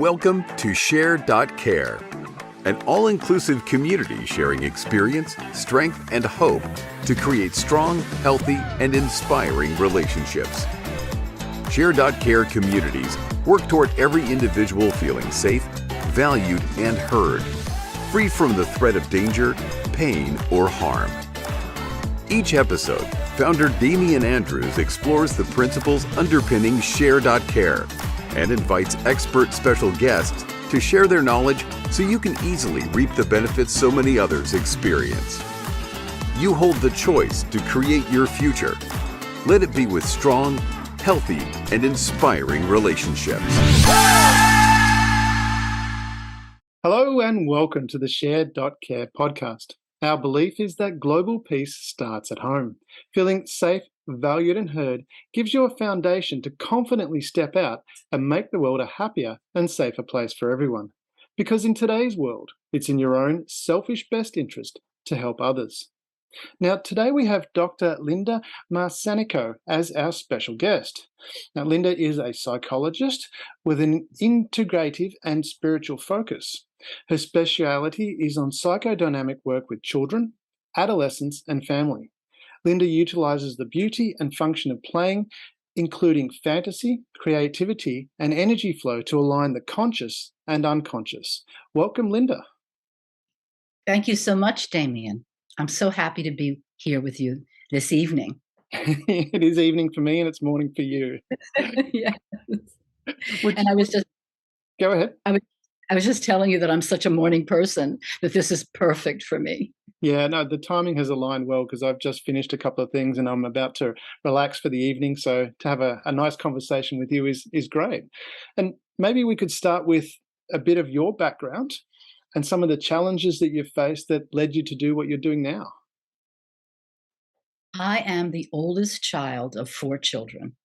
Welcome to Share.Care, an all-inclusive community sharing experience, strength, and hope to create strong, healthy, and inspiring relationships. Share.Care communities work toward every individual feeling safe, valued, and heard, free from the threat of danger, pain, or harm. Each episode, founder Damian Andrews explores the principles underpinning Share.Care and invites expert special guests to share their knowledge so you can easily reap the benefits so many others experience. You hold the choice to create your future. Let it be with strong, healthy, and inspiring relationships. Hello and welcome to the Share.Care podcast. Our belief is that global peace starts at home. Feeling safe, valued, and heard gives you a foundation to confidently step out and make the world a happier and safer place for everyone. Because in today's world, it's in your own selfish best interest to help others. Now, today we have Dr. Linda Marsanico as our special guest. Now, Linda is a psychologist with an integrative and spiritual focus. Her speciality is on psychodynamic work with children, adolescents, and family. Linda utilizes the beauty and function of playing, including fantasy, creativity, and energy flow to align the conscious and unconscious. Welcome, Linda. Thank you so much, Damian. I'm so happy to be here with you this evening. It is evening for me and it's morning for you. Yes. And I was just Go ahead. I was just telling you that I'm such a morning person that this is perfect for me. Yeah, no, the timing has aligned well because I've just finished a couple of things and I'm about to relax for the evening. So to have a nice conversation with you is great. And maybe we could start with a bit of your background and some of the challenges that you've faced that led you to do what you're doing now. I am the oldest child of 4 children,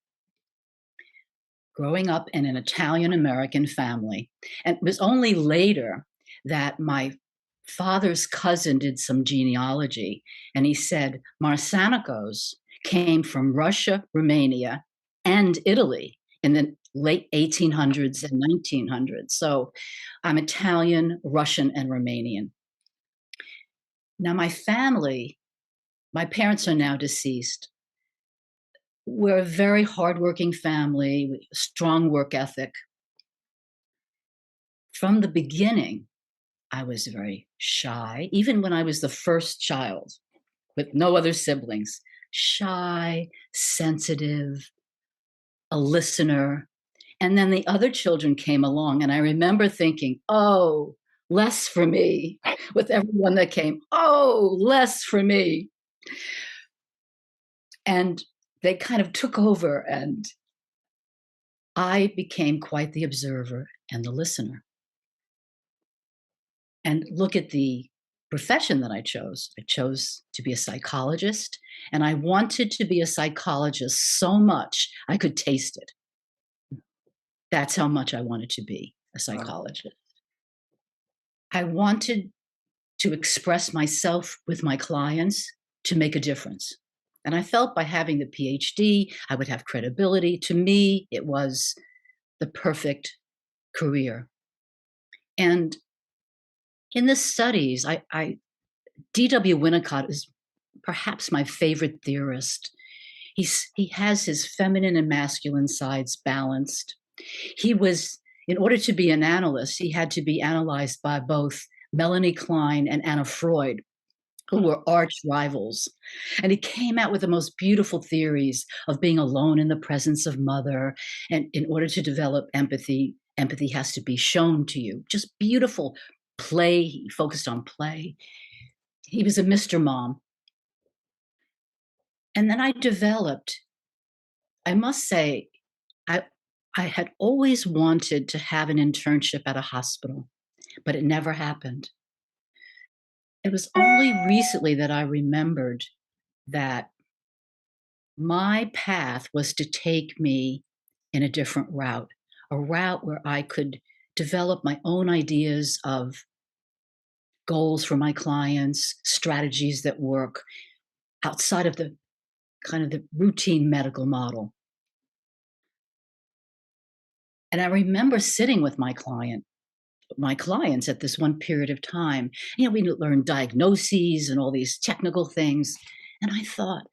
growing up in an Italian-American family. And it was only later that my father's cousin did some genealogy, and he said Marsanicos came from Russia, Romania, and Italy in the late 1800s and 1900s. So I'm Italian, Russian, and Romanian. Now, my family, my parents are now deceased. We're a very hardworking family, with strong work ethic. From the beginning, I was very shy, even when I was the first child with no other siblings. Shy, sensitive, a listener. And then the other children came along, and I remember thinking, oh, less for me. With everyone that came, oh, less for me. And they kind of took over, and I became quite the observer and the listener. And look at the profession that I chose. I chose to be a psychologist, and I wanted to be a psychologist so much I could taste it. That's how much I wanted to be a psychologist. I wanted to express myself with my clients to make a difference. And I felt by having the PhD, I would have credibility. To me, it was the perfect career. And in the studies, D.W. Winnicott is perhaps my favorite theorist. He has his feminine and masculine sides balanced. In order to be an analyst, he had to be analyzed by both Melanie Klein and Anna Freud, who were arch rivals. And he came out with the most beautiful theories of being alone in the presence of mother. And in order to develop empathy, empathy has to be shown to you. Just beautiful play. He focused on play. He was a Mr. Mom. And then I developed, I must say, I had always wanted to have an internship at a hospital, but it never happened. It was only recently that I remembered that my path was to take me in a different route, a route where I could develop my own ideas of goals for my clients, strategies that work outside of the kind of the routine medical model. And I remember sitting with my clients at this one period of time. We learned diagnoses and all these technical things. And I thought,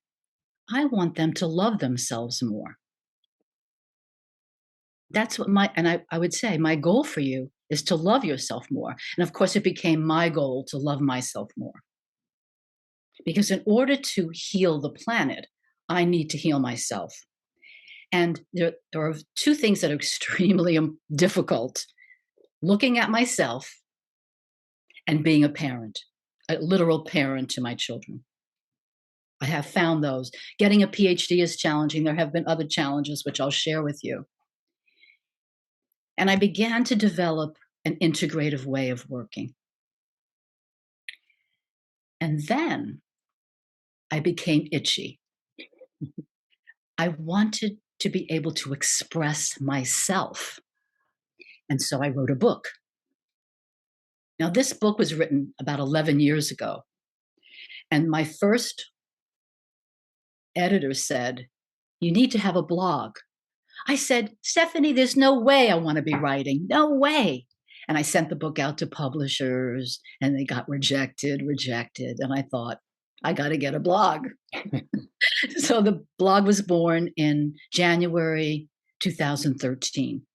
I want them to love themselves more. That's what I would say, my goal for you is to love yourself more. And of course, it became my goal to love myself more. Because in order to heal the planet, I need to heal myself. And there are two things that are extremely difficult: looking at myself and being a parent, a literal parent to my children. I have found those. Getting a PhD is challenging. There have been other challenges, which I'll share with you. And I began to develop an integrative way of working. And then I became itchy. I wanted to be able to express myself. And so I wrote a book. Now, this book was written about 11 years ago. And my first editor said, "You need to have a blog." I said, "Stephanie, there's no way I want to be writing. No way." And I sent the book out to publishers and they got rejected. And I thought, I got to get a blog. So the blog was born in January 2013.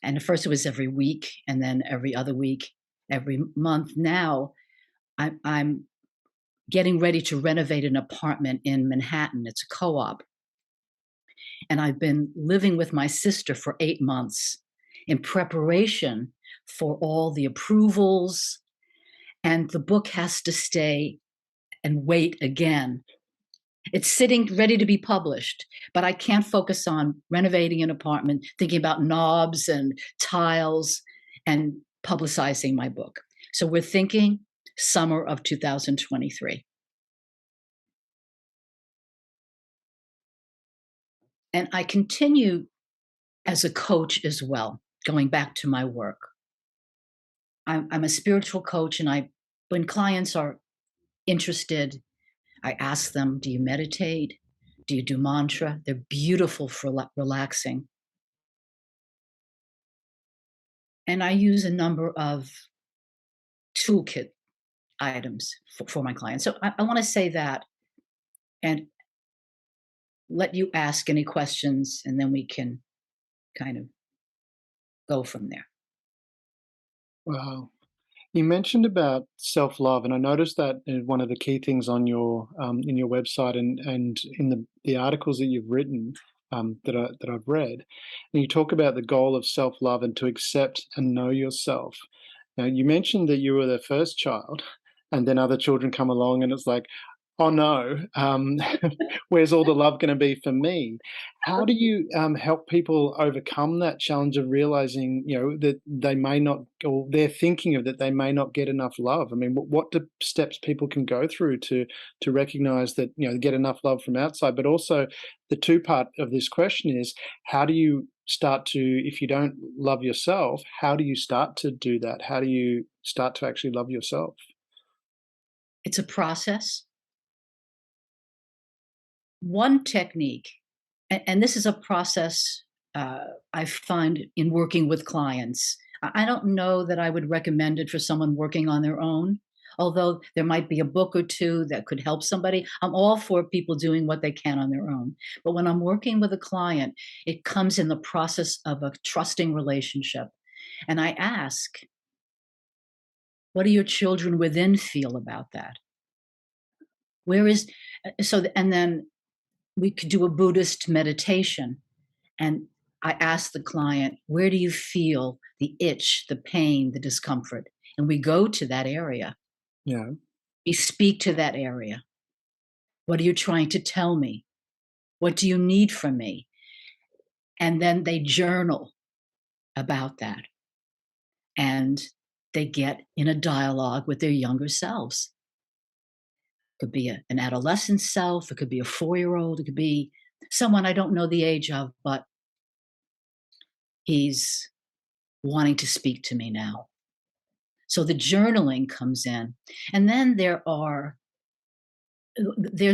And at first it was every week, and then every other week, every month. Now I'm getting ready to renovate an apartment in Manhattan. It's a co-op. And I've been living with my sister for 8 months in preparation for all the approvals. And the book has to stay and wait again. It's sitting ready to be published, but I can't focus on renovating an apartment, thinking about knobs and tiles and publicizing my book. So we're thinking summer of 2023. And I continue as a coach as well, going back to my work. I'm a spiritual coach, and when clients are interested, I ask them, do you meditate? Do you do mantra? They're beautiful for relaxing. And I use a number of toolkit items for my clients. So I want to say that and let you ask any questions, and then we can kind of go from there. Wow. You mentioned about self-love, and I noticed that one of the key things on your in your website and in the articles that you've written, that I've read, and you talk about the goal of self-love and to accept and know yourself. Now, you mentioned that you were the first child, and then other children come along, and it's like, oh no, where's all the love going to be for me? How do you help people overcome that challenge of realizing, that they may not, or they're thinking of that they may not get enough love? I mean, what the steps people can go through to recognize that, get enough love from outside? But also, the two part of this question is, how do you start to, if you don't love yourself, how do you start to do that? How do you start to actually love yourself? It's a process. One technique, and this is a process I find in working with clients. I don't know that I would recommend it for someone working on their own, although there might be a book or two that could help somebody. I'm all for people doing what they can on their own. But when I'm working with a client, it comes in the process of a trusting relationship. And I ask, what do your children within feel about that? And then we could do a Buddhist meditation. And I ask the client, where do you feel the itch, the pain, the discomfort? And we go to that area. Yeah. We speak to that area. What are you trying to tell me? What do you need from me? And then they journal about that. And they get in a dialogue with their younger selves. It could be an adolescent self. It could be a 4-year-old. It could be someone I don't know the age of, but he's wanting to speak to me now. So the journaling comes in. And then there's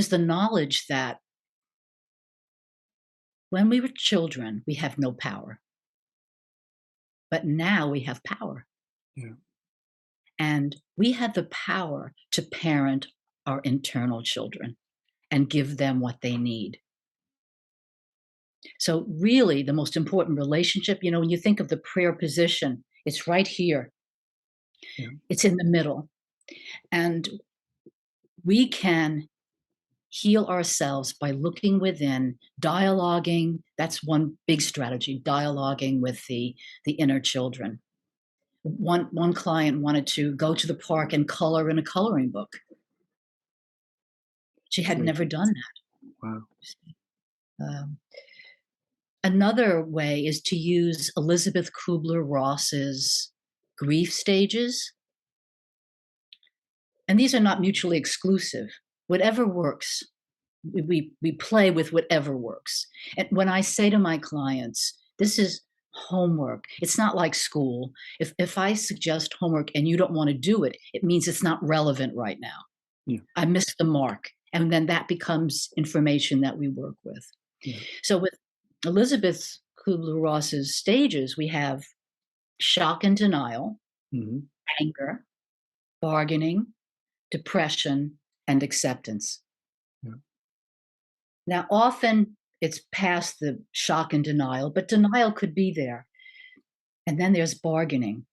the knowledge that when we were children, we have no power. But now we have power. Yeah. And we have the power to parent our internal children and give them what they need. So, really, the most important relationship, when you think of the prayer position, it's right here, Yeah. it's in the middle. And we can heal ourselves by looking within, dialoguing. That's one big strategy, dialoguing with the inner children. One client wanted to go to the park and color in a coloring book. She had Sweet. never done Wow. that. Another way is to use Elizabeth Kubler-Ross's grief stages. And these are not mutually exclusive. Whatever works, we play with whatever works. And when I say to my clients, this is homework, it's not like school. If I suggest homework and you don't want to do it, it means it's not relevant right now. Yeah. I missed the mark. And then that becomes information that we work with. Yeah. So with Elizabeth Kubler-Ross's stages, we have shock and denial, anger, bargaining, depression, and acceptance. Yeah. Now, often it's past the shock and denial, but denial could be there. And then there's bargaining.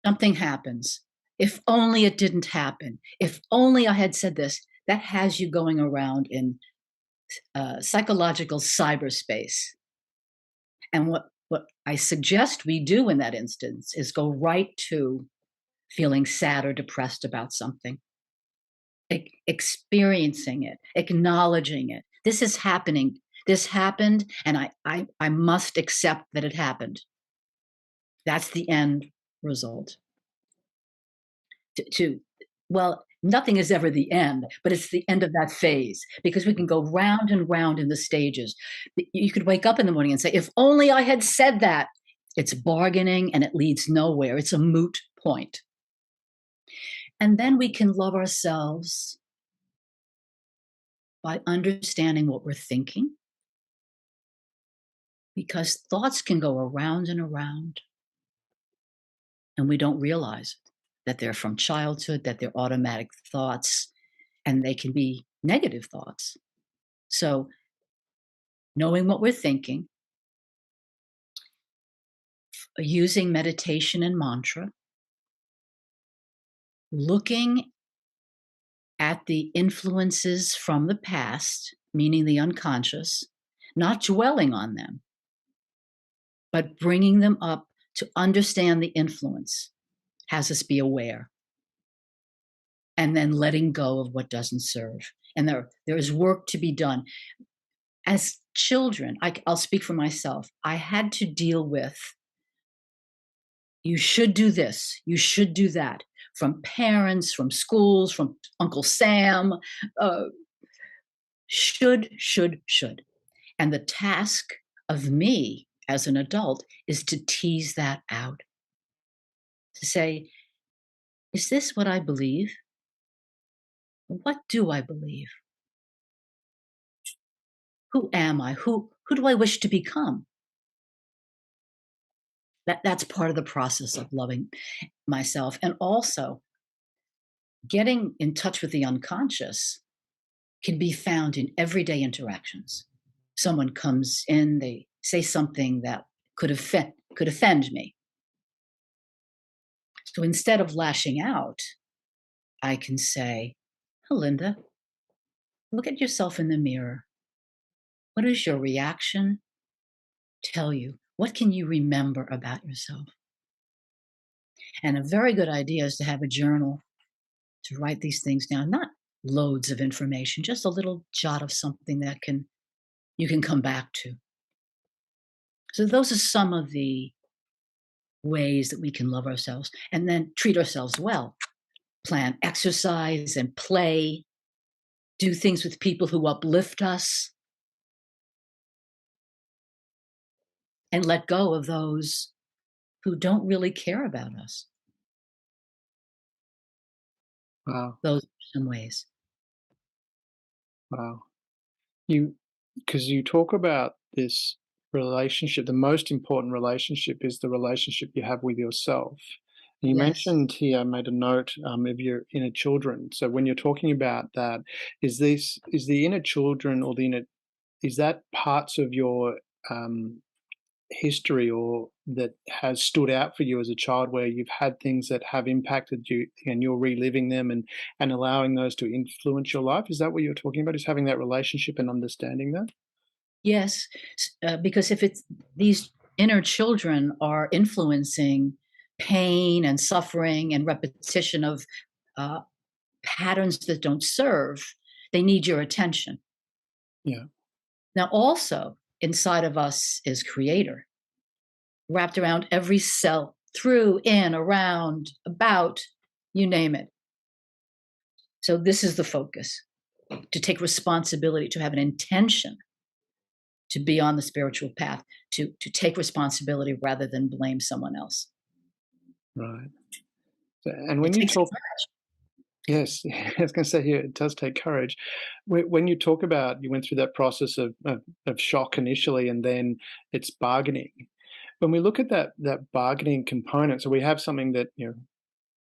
Something happens. If only it didn't happen. If only I had said this. That has you going around in psychological cyberspace. And what I suggest we do in that instance is go right to feeling sad or depressed about something, experiencing it, acknowledging it. This is happening. This happened, and I must accept that it happened. That's the end result. Well, nothing is ever the end, but it's the end of that phase because we can go round and round in the stages. You could wake up in the morning and say, if only I had said that. It's bargaining and it leads nowhere. It's a moot point. And then we can love ourselves by understanding what we're thinking, because thoughts can go around and around, and we don't realize that they're from childhood, that they're automatic thoughts, and they can be negative thoughts. So knowing what we're thinking, using meditation and mantra, looking at the influences from the past, meaning the unconscious, not dwelling on them, but bringing them up to understand the influence, has us be aware, and then letting go of what doesn't serve. And there is work to be done. As children, I'll speak for myself, I had to deal with, you should do this, you should do that, from parents, from schools, from Uncle Sam, should. And the task of me as an adult is to tease that out, to say, is this what I believe? What do I believe? Who am I? Who do I wish to become? That's part of the process of loving myself. And also, getting in touch with the unconscious can be found in everyday interactions. Someone comes in, they say something that could offend me. So instead of lashing out, I can say, "Oh, Linda, look at yourself in the mirror. What does your reaction tell you? What can you remember about yourself?" And a very good idea is to have a journal, to write these things down, not loads of information, just a little jot of something that you can come back to. So those are some of the ways that we can love ourselves and then treat ourselves well. Plan exercise and play, do things with people who uplift us, and let go of those who don't really care about us. Wow. Those are some ways. Wow. Because you talk about this relationship, the most important relationship is the relationship you have with yourself. And you Yes. mentioned here, I made a note of your inner children. So when you're talking about that, is the inner children or the inner is that parts of your um, history or that has stood out for you as a child where you've had things that have impacted you and you're reliving them and allowing those to influence your life? Is that what you're talking about? Is having that relationship and understanding that? Yes, because if it's these inner children are influencing pain and suffering and repetition of uh, patterns that don't serve, they need your attention. Yeah. Now, also inside of us is Creator, wrapped around every cell, through, in, around, about, you name it. So, this is the focus, to take responsibility, to have an intention to be on the spiritual path, to take responsibility rather than blame someone else. Right. And It when you takes talk, courage. yes, I was going to say here, it does take courage. When you talk about, you went through that process of shock initially, and then it's bargaining. When we look at that bargaining component, so we have something that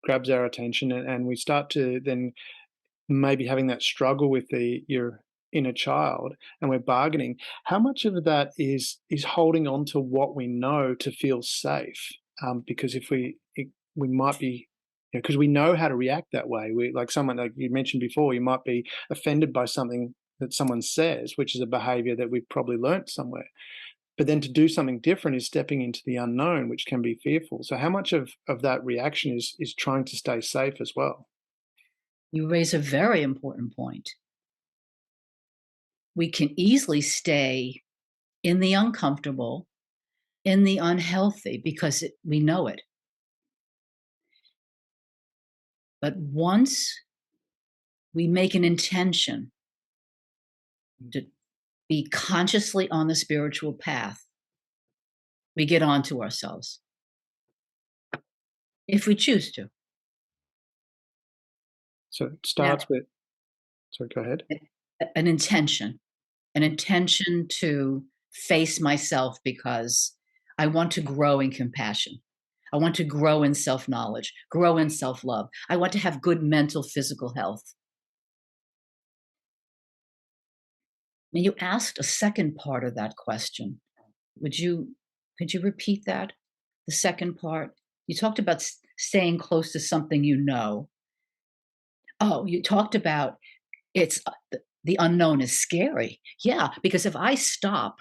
grabs our attention, and we start to then maybe having that struggle with your inner child, and we're bargaining. How much of that is holding on to what we know to feel safe? Because if we might be, because we know how to react that way. We like someone like you mentioned before, you might be offended by something that someone says, which is a behavior that we've probably learnt somewhere. But then to do something different is stepping into the unknown, which can be fearful. So how much of that reaction is trying to stay safe as well? You raise a very important point. We can easily stay in the uncomfortable, in the unhealthy, because we know it. But once we make an intention to be consciously on the spiritual path, we get onto ourselves if we choose to. So it Now, starts with, sorry, go ahead. an intention, an intention to face myself because I want to grow in compassion. I want to grow in self knowledge, grow in self love. I want to have good mental, physical health. And you asked a second part of that question. Would you, could you repeat that? The second part? You talked about staying close to something you know. Oh, you talked about it's the unknown is scary. Yeah, because if I stop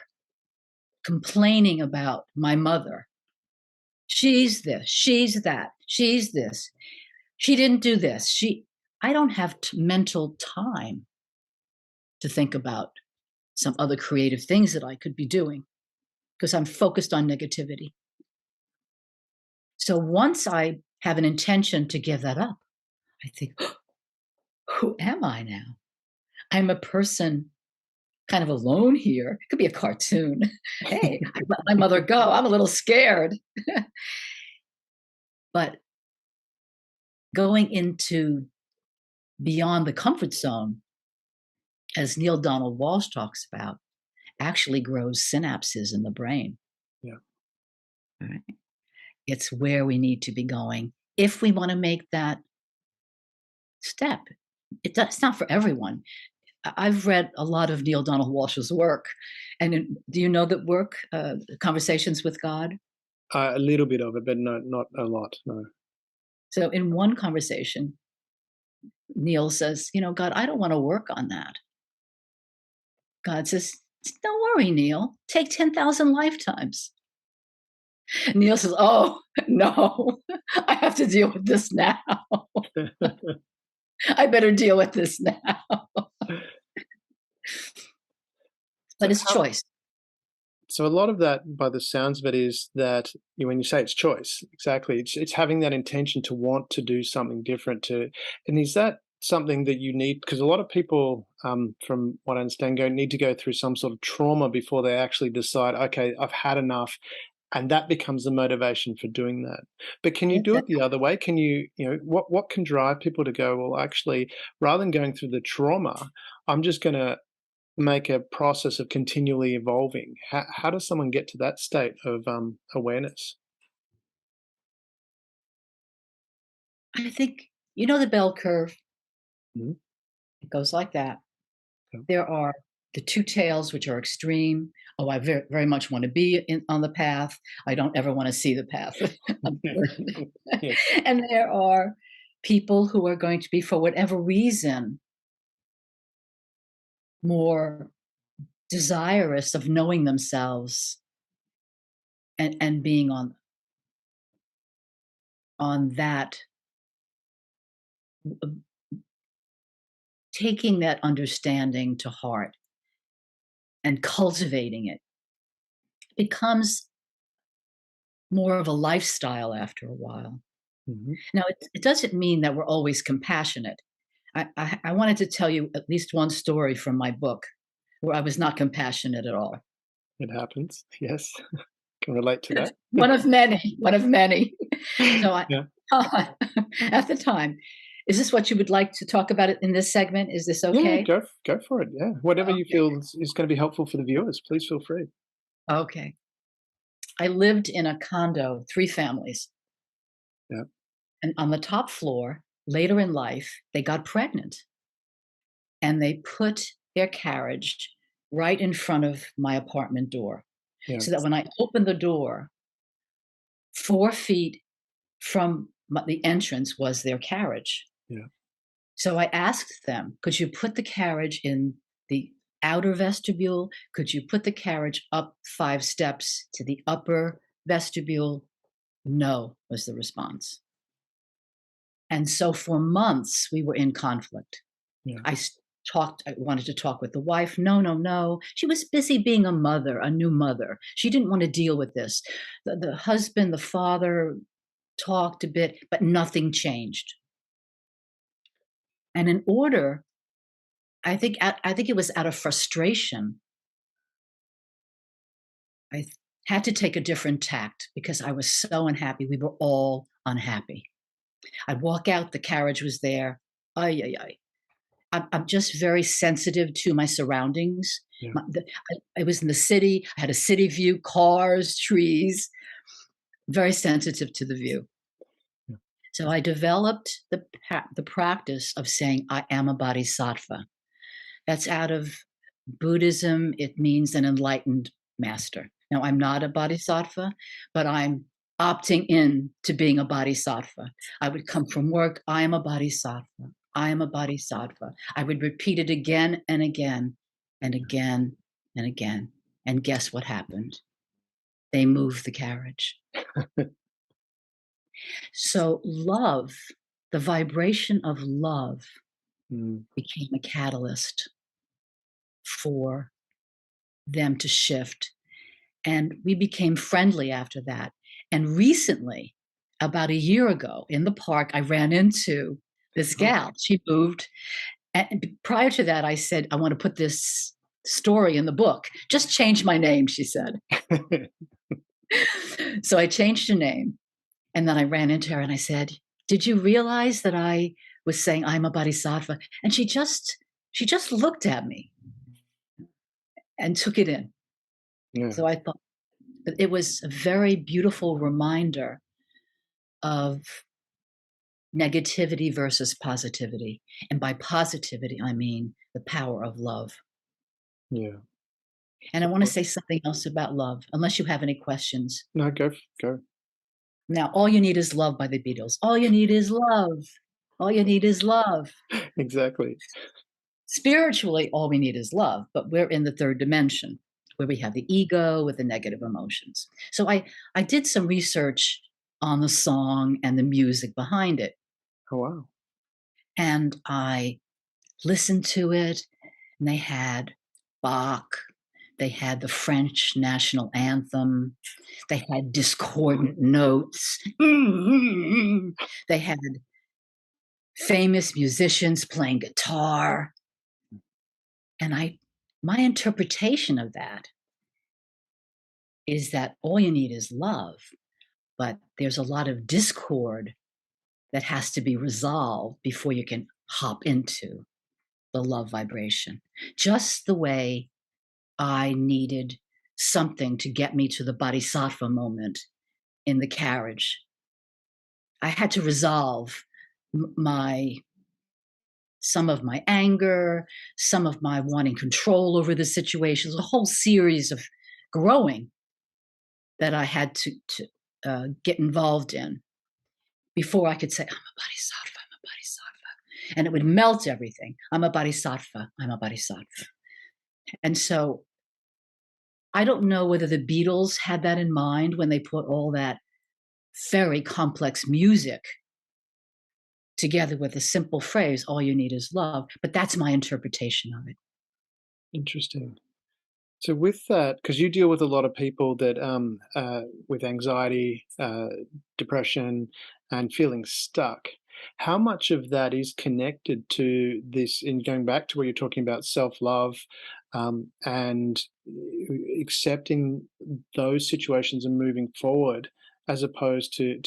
complaining about my mother, she's this, she's that, she's this, she didn't do this, I don't have mental time to think about some other creative things that I could be doing because I'm focused on negativity. So once I have an intention to give that up, I think, who am I now? I'm a person kind of alone here. It could be a cartoon. Hey, I let my mother go. I'm a little scared. But going into beyond the comfort zone, as Neil Donald Walsh talks about, actually grows synapses in the brain. Yeah. Right? It's where we need to be going if we want to make that step. It's not for everyone. I've read a lot of Neil Donald Walsh's work, and do you know that work, Conversations with God? A little bit of it, but no, not a lot. No. So in one conversation, Neil says, God, I don't want to work on that. God says, don't worry, Neil, take 10,000 lifetimes. Neil says, oh, no, I have to deal with this now. I better deal with this now. So But it's how, choice. so a lot of that, by the sounds of it, is that when you say it's choice, exactly, it's having that intention to want to do something different. And is that something that you need? Because a lot of people, from what I understand, need to go through some sort of trauma before they actually decide, okay, I've had enough, and that becomes the motivation for doing that. But can you Yeah, do it the other way? Can what can drive people to go, well, actually, rather than going through the trauma, I'm just going to make a process of continually evolving. How does someone get to that state of awareness? I think, the bell curve, Mhm. it goes like that. Yeah. There are the two tails, which are extreme. Oh, I very, very much want to be on the path. I don't ever want to see the path. Yeah. And there are people who are going to be, for whatever reason, more desirous of knowing themselves and being on that, uh, taking that understanding to heart and cultivating it becomes more of a lifestyle after a while. Mhm. Now, it doesn't mean that we're always compassionate. I wanted to tell you at least one story from my book where I was not compassionate at all. It happens. Yes, can relate to that. One of many, one of many. So I Yeah. at the time, is this what you would like to talk about it in this segment? Is this Yeah, okay? go for it. Yeah, whatever you Okay. feel is going to be helpful for the viewers. Please feel free. Okay. I lived in a condo, 3 families, Yeah. and on the top floor, later in life, they got pregnant, and they put their carriage right in front of my apartment door, Yeah. so that when I opened the door, 4 feet from the entrance was their carriage. Yeah. So I asked them, "Could you put the carriage in the outer vestibule? Could you put the carriage up 5 steps to the upper vestibule?" "No," was the response. And so for months, we were in conflict. Yeah. I wanted to talk with the wife. No, no, no. She was busy being a mother, a new mother. She didn't want to deal with this. The husband, the father talked a bit, but nothing changed. And in order, I think it was out of frustration, I had to take a different tact because I was so unhappy. We were all unhappy. I'd walk out, the carriage was there. Ay, ay, ay. I'm just very sensitive to my surroundings. Yeah. I was in the city. I had a city view, cars, trees, very sensitive to the view. Yeah. So I developed the practice of saying, I am a bodhisattva. That's out of Buddhism. It means an enlightened master. Now, I'm not a bodhisattva, but I'm opting in to being a bodhisattva. I would come from work. I am a bodhisattva. I am a bodhisattva. I would repeat it again and again and again and again. And guess what happened? They moved the carriage. So, love, the vibration of love Mm. became a catalyst for them to shift. And we became friendly after that. And recently, about a year ago in the park, I ran into this Oh. gal. She moved. And prior to that, I said, I want to put this story in the book. Just change my name, she said. So I changed her name. And then I ran into her and I said, did you realize that I was saying I'm a bodhisattva? And she just looked at me and took it in. Yeah. So I thought that it was a very beautiful reminder of negativity versus positivity. And by positivity, I mean the power of love. Yeah. And I want to say something else about love, unless you have any questions. No, go. Now, All You Need Is Love by the Beatles. All you need is love. All you need is love. Exactly. Spiritually, all we need is love, but we're in the third dimension where we have the ego with the negative emotions. So I did some research on the song and the music behind it. Oh, wow. And I listened to it, and they had Bach, they had the French national anthem, they had discordant notes, they had famous musicians playing guitar. And my interpretation of that is that all you need is love, but there's a lot of discord that has to be resolved before you can hop into the love vibration, just the way I needed something to get me to the bodhisattva moment in the carriage. I had to resolve my some of my anger, some of my wanting control over the situations, a whole series of growing that I had to get involved in before I could say, I'm a bodhisattva, I'm a bodhisattva. And it would melt everything. I'm a bodhisattva, I'm a bodhisattva. And so I don't know whether the Beatles had that in mind when they put all that very complex music together with a simple phrase, all you need is love. But that's my interpretation of it. Interesting. So with that, because you deal with a lot of people that with anxiety, depression, and feeling stuck, how much of that is connected to this? In going back to where you're talking about self-love and accepting those situations and moving forward, as opposed to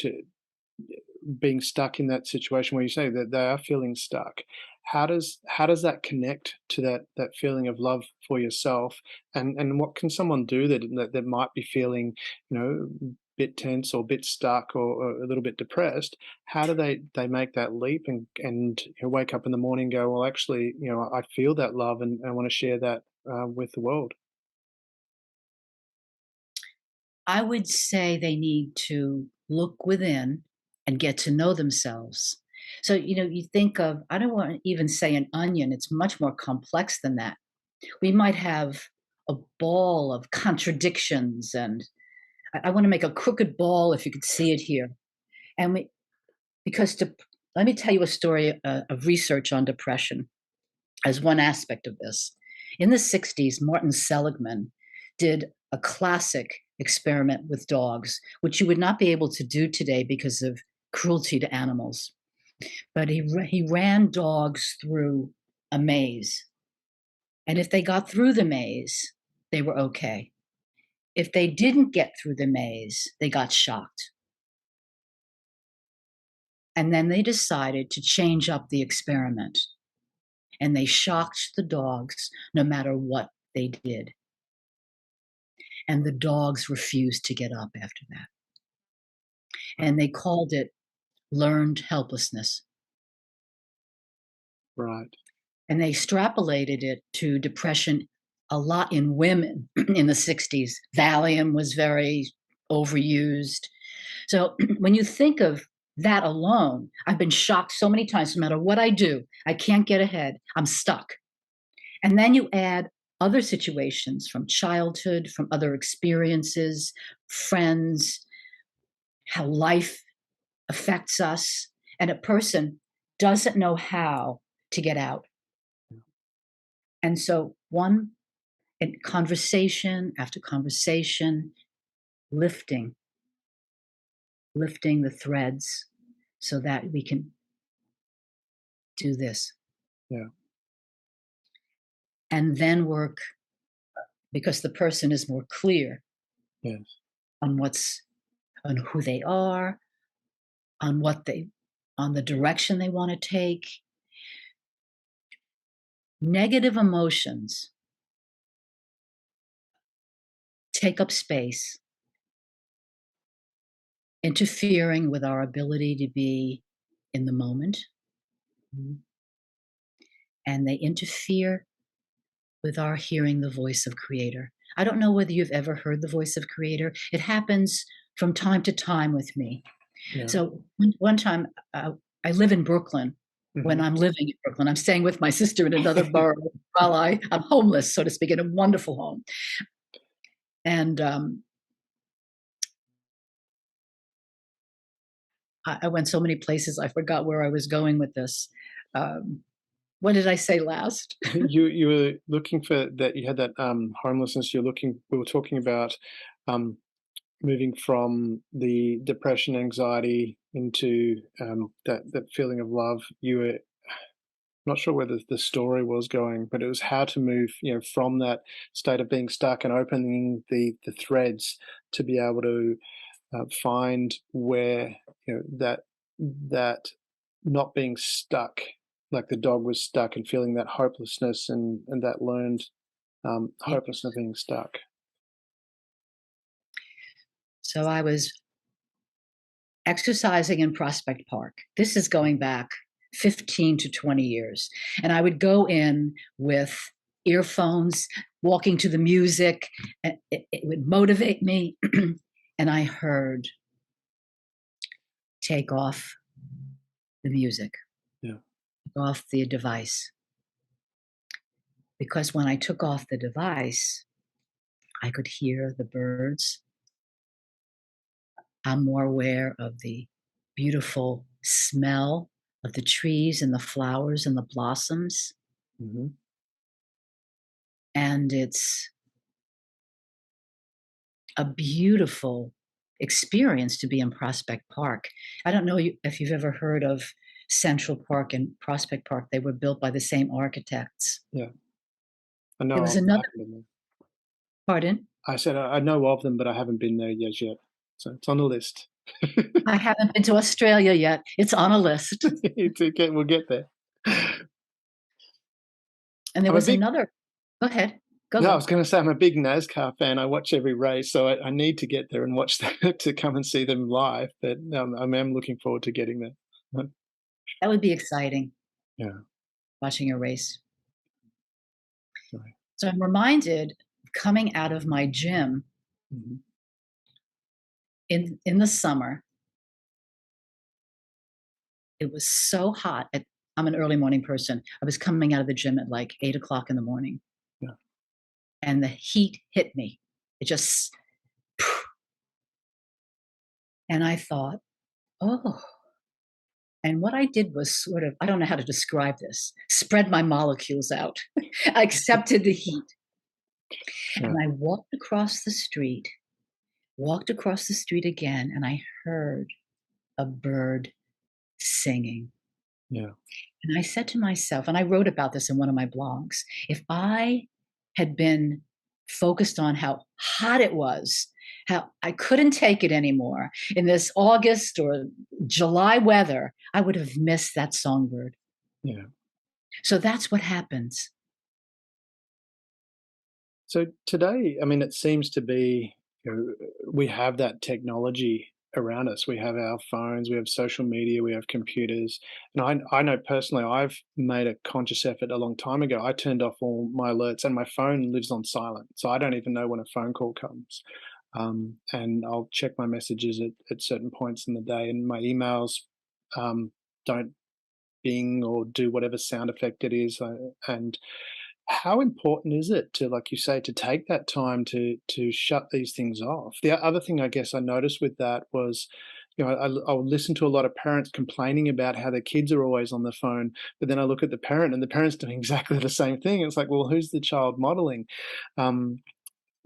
being stuck in that situation where you say that they are feeling stuck. How does that connect to that feeling of love for yourself? And what can someone do that might be feeling, bit tense or bit stuck or a little bit depressed? How do they make that leap and wake up in the morning and go, well, actually, I feel that love and I want to share that with the world? I would say they need to look within and get to know themselves. So, you think of, I don't want to even say an onion, it's much more complex than that. We might have a ball of contradictions, and I want to make a crooked ball if you could see it here. And let me tell you a story of research on depression as one aspect of this. In the 60s, Martin Seligman did a classic experiment with dogs, which you would not be able to do today because of cruelty to animals. But he ran dogs through a maze. And if they got through the maze, they were okay. If they didn't get through the maze, they got shocked. And then they decided to change up the experiment. And they shocked the dogs no matter what they did. And the dogs refused to get up after that. And they called it learned helplessness. Right. And they extrapolated it to depression a lot in women in the 60s. Valium was very overused. So when you think of that alone, I've been shocked so many times, no matter what I do, I can't get ahead, I'm stuck. And then you add other situations from childhood, from other experiences, friends, how life affects us, and a person doesn't know how to get out. And so in conversation after conversation, lifting the threads so that we can do this. Yeah. And then work, because the person is more clear Yes. on on who they are, on on the direction they want to take. Negative emotions take up space, interfering with our ability to be in the moment. Mhm. And they interfere with our hearing the voice of Creator. I don't know whether you've ever heard the voice of Creator. It happens from time to time with me. Yeah. So one time, I live in Brooklyn. When Mhm. I'm living in Brooklyn, I'm staying with my sister in another borough while I'm homeless, so to speak, in a wonderful home. And I went so many places, I forgot where I was going with this. Um, what did I say last? You were looking for that. You had that homelessness. We were talking about um, moving from the depression, anxiety into that feeling of love. You were not sure where the story was going, but it was how to move, from that state of being stuck and opening the threads to be able to find where that not being stuck like the dog was stuck and feeling that hopelessness and that learned Yeah. hopelessness of being stuck. So I was exercising in Prospect Park. This is going back 15 to 20 years. And I would go in with earphones, walking to the music. And it would motivate me. And I heard, take off the music, Yeah. take off the device. Because when I took off the device, I could hear the birds. I'm more aware of the beautiful smell of the trees and the flowers and the blossoms. Hmm. And it's a beautiful experience to be in Prospect Park. I don't know if you've ever heard of Central Park and Prospect Park. They were built by the same architects. Yeah. I There know was of them. I another, haven't been there. pardon? I said I know of them, but I haven't been there yet. So it's on the list. I haven't been to Australia yet. It's on a list. It's okay. We'll get there. And there I'm a was big another. Go ahead. Go, No, I go. was going to say I'm a big NASCAR fan. I watch every race, so I need to get there and watch that to come and see them live. But I am looking forward to getting there. That would be exciting, Yeah. watching a race. Sorry. So I'm reminded coming out of my gym Mhm. in the summer. It was so hot. I'm an early morning person. I was coming out of the gym at like 8 o'clock in the morning, Yeah. and the heat hit me. It just, and I thought, oh. And what I did was sort of, I don't know how to describe this, spread my molecules out. I accepted the heat. Yeah. And I walked across the street, again, and I heard a bird singing. Yeah. And I said to myself, and I wrote about this in one of my blogs, if I had been focused on how hot it was, how I couldn't take it anymore in this August or July weather, I would have missed that songbird. Yeah. So that's what happens. So today, I mean, it seems to be, we have that technology around us. We have our phones, we have social media, we have computers. And I know personally, I've made a conscious effort a long time ago. I turned off all my alerts, and my phone lives on silent. So I don't even know when a phone call comes. And I'll check my messages at certain points in the day, and my emails don't bing or do whatever sound effect it is. And how important is it to, like you say, to take that time to shut these things off? The other thing I guess I noticed with that was, I'll listen to a lot of parents complaining about how their kids are always on the phone, but then I look at the parent and the parent's doing exactly the same thing. It's like, well, who's the child modeling?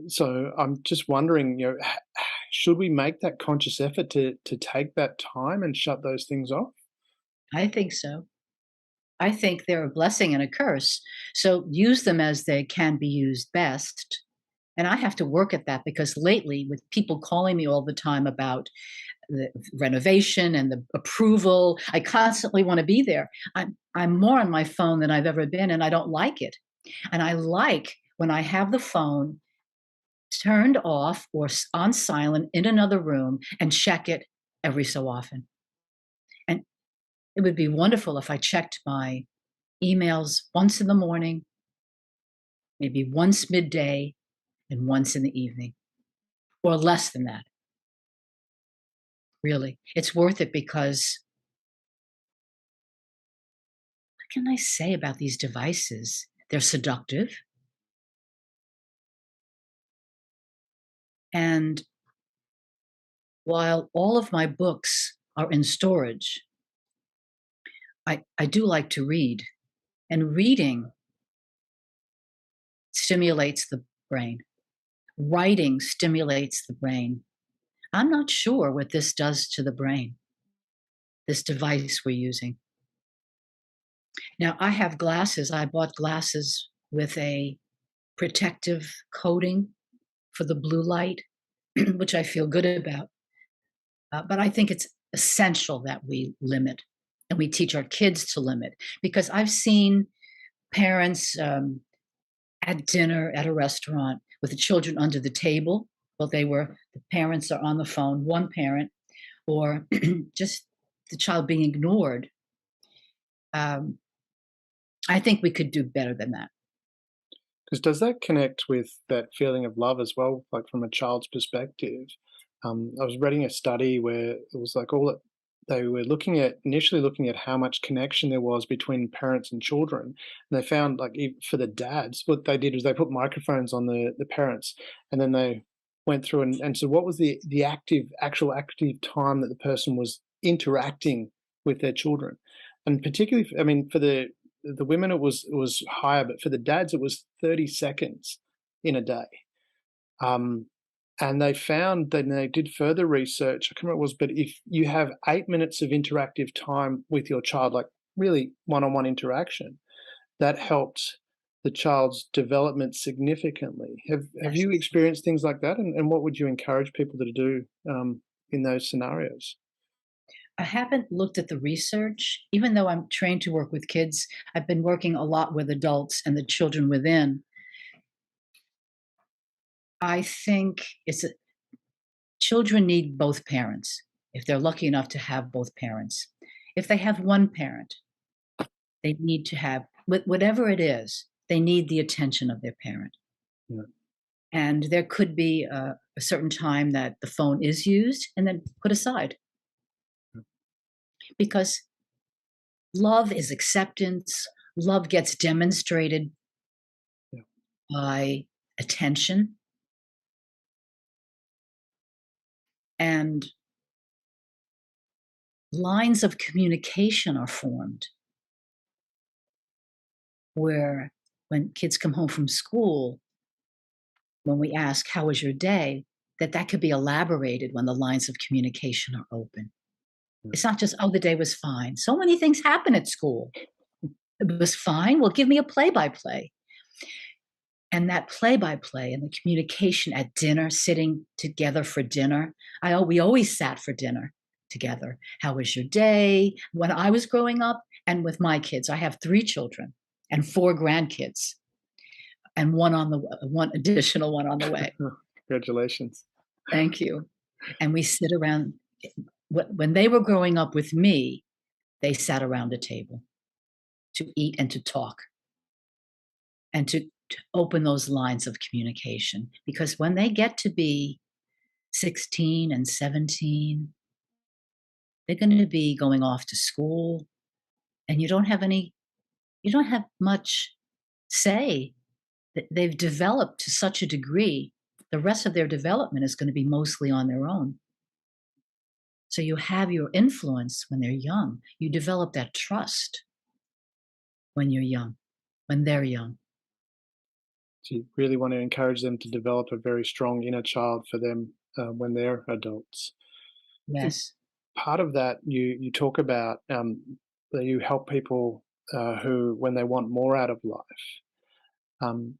So I'm just wondering, should we make that conscious effort to take that time and shut those things off? I think so. I think they're a blessing and a curse. So use them as they can be used best. And I have to work at that because lately, with people calling me all the time about the renovation and the approval, I constantly want to be there. I'm more on my phone than I've ever been, and I don't like it. And I like when I have the phone turned off or on silent in another room and check it every so often. And it would be wonderful if I checked my emails once in the morning, maybe once midday, and once in the evening, or less than that. Really, it's worth it because what can I say about these devices? They're seductive. And while all of my books are in storage, I do like to read. And reading stimulates the brain. Writing stimulates the brain. I'm not sure what this does to the brain, this device we're using. Now, I have glasses. I bought glasses with a protective coating for the blue light, which I feel good about. But I think it's essential that we limit and we teach our kids to limit. Because I've seen parents at dinner at a restaurant with the children under the table. Well, the parents are on the phone, one parent, or just the child being ignored. Um, I think we could do better than that. Because does that connect with that feeling of love as well, like from a child's perspective? I was reading a study where it was like all that they were initially looking at how much connection there was between parents and children. And they found like for the dads, what they did was they put microphones on the parents, and then they went through and so what was the actual active time that the person was interacting with their children. And particularly, I mean, for the women it was higher, but for the dads it was 30 seconds in a day. Um, and they found then they did further research. I can't remember what it was, but if you have 8 minutes of interactive time with your child, like really one-on-one interaction, that helped the child's development significantly. Have Yes. you experienced things like that? And what would you encourage people to do in those scenarios? I haven't looked at the research. Even though I'm trained to work with kids, I've been working a lot with adults and the children within. I think children need both parents if they're lucky enough to have both parents. If they have one parent, they need to have whatever it is, they need the attention of their parent. Yeah. And there could be a certain time that the phone is used and then put aside, because love is acceptance. Love gets demonstrated Yeah. by attention. And lines of communication are formed where when kids come home from school, when we ask, "How was your day?" that could be elaborated when the lines of communication are open. Yeah. It's not just, "Oh, the day was fine." So many things happen at school. It was fine. Well, give me a play by play. And that play by play and the communication at dinner, sitting together for dinner. We always sat for dinner together. How was your day? When I was growing up, and with my kids, I have 3 children and 4 grandkids, and one additional one on the way. Congratulations. Thank you. And we sit around. When they were growing up with me, they sat around a table to eat and to talk and to open those lines of communication. Because when they get to be 16 and 17, they're going to be going off to school, and you don't have much say. That they've developed to such a degree, the rest of their development is going to be mostly on their own. So you have your influence when they're young. You develop that trust when you're young, when they're young. So you really want to encourage them to develop a very strong inner child for them when they're adults. I think Yes. part of that you talk about that you help people who when they want more out of life. Um,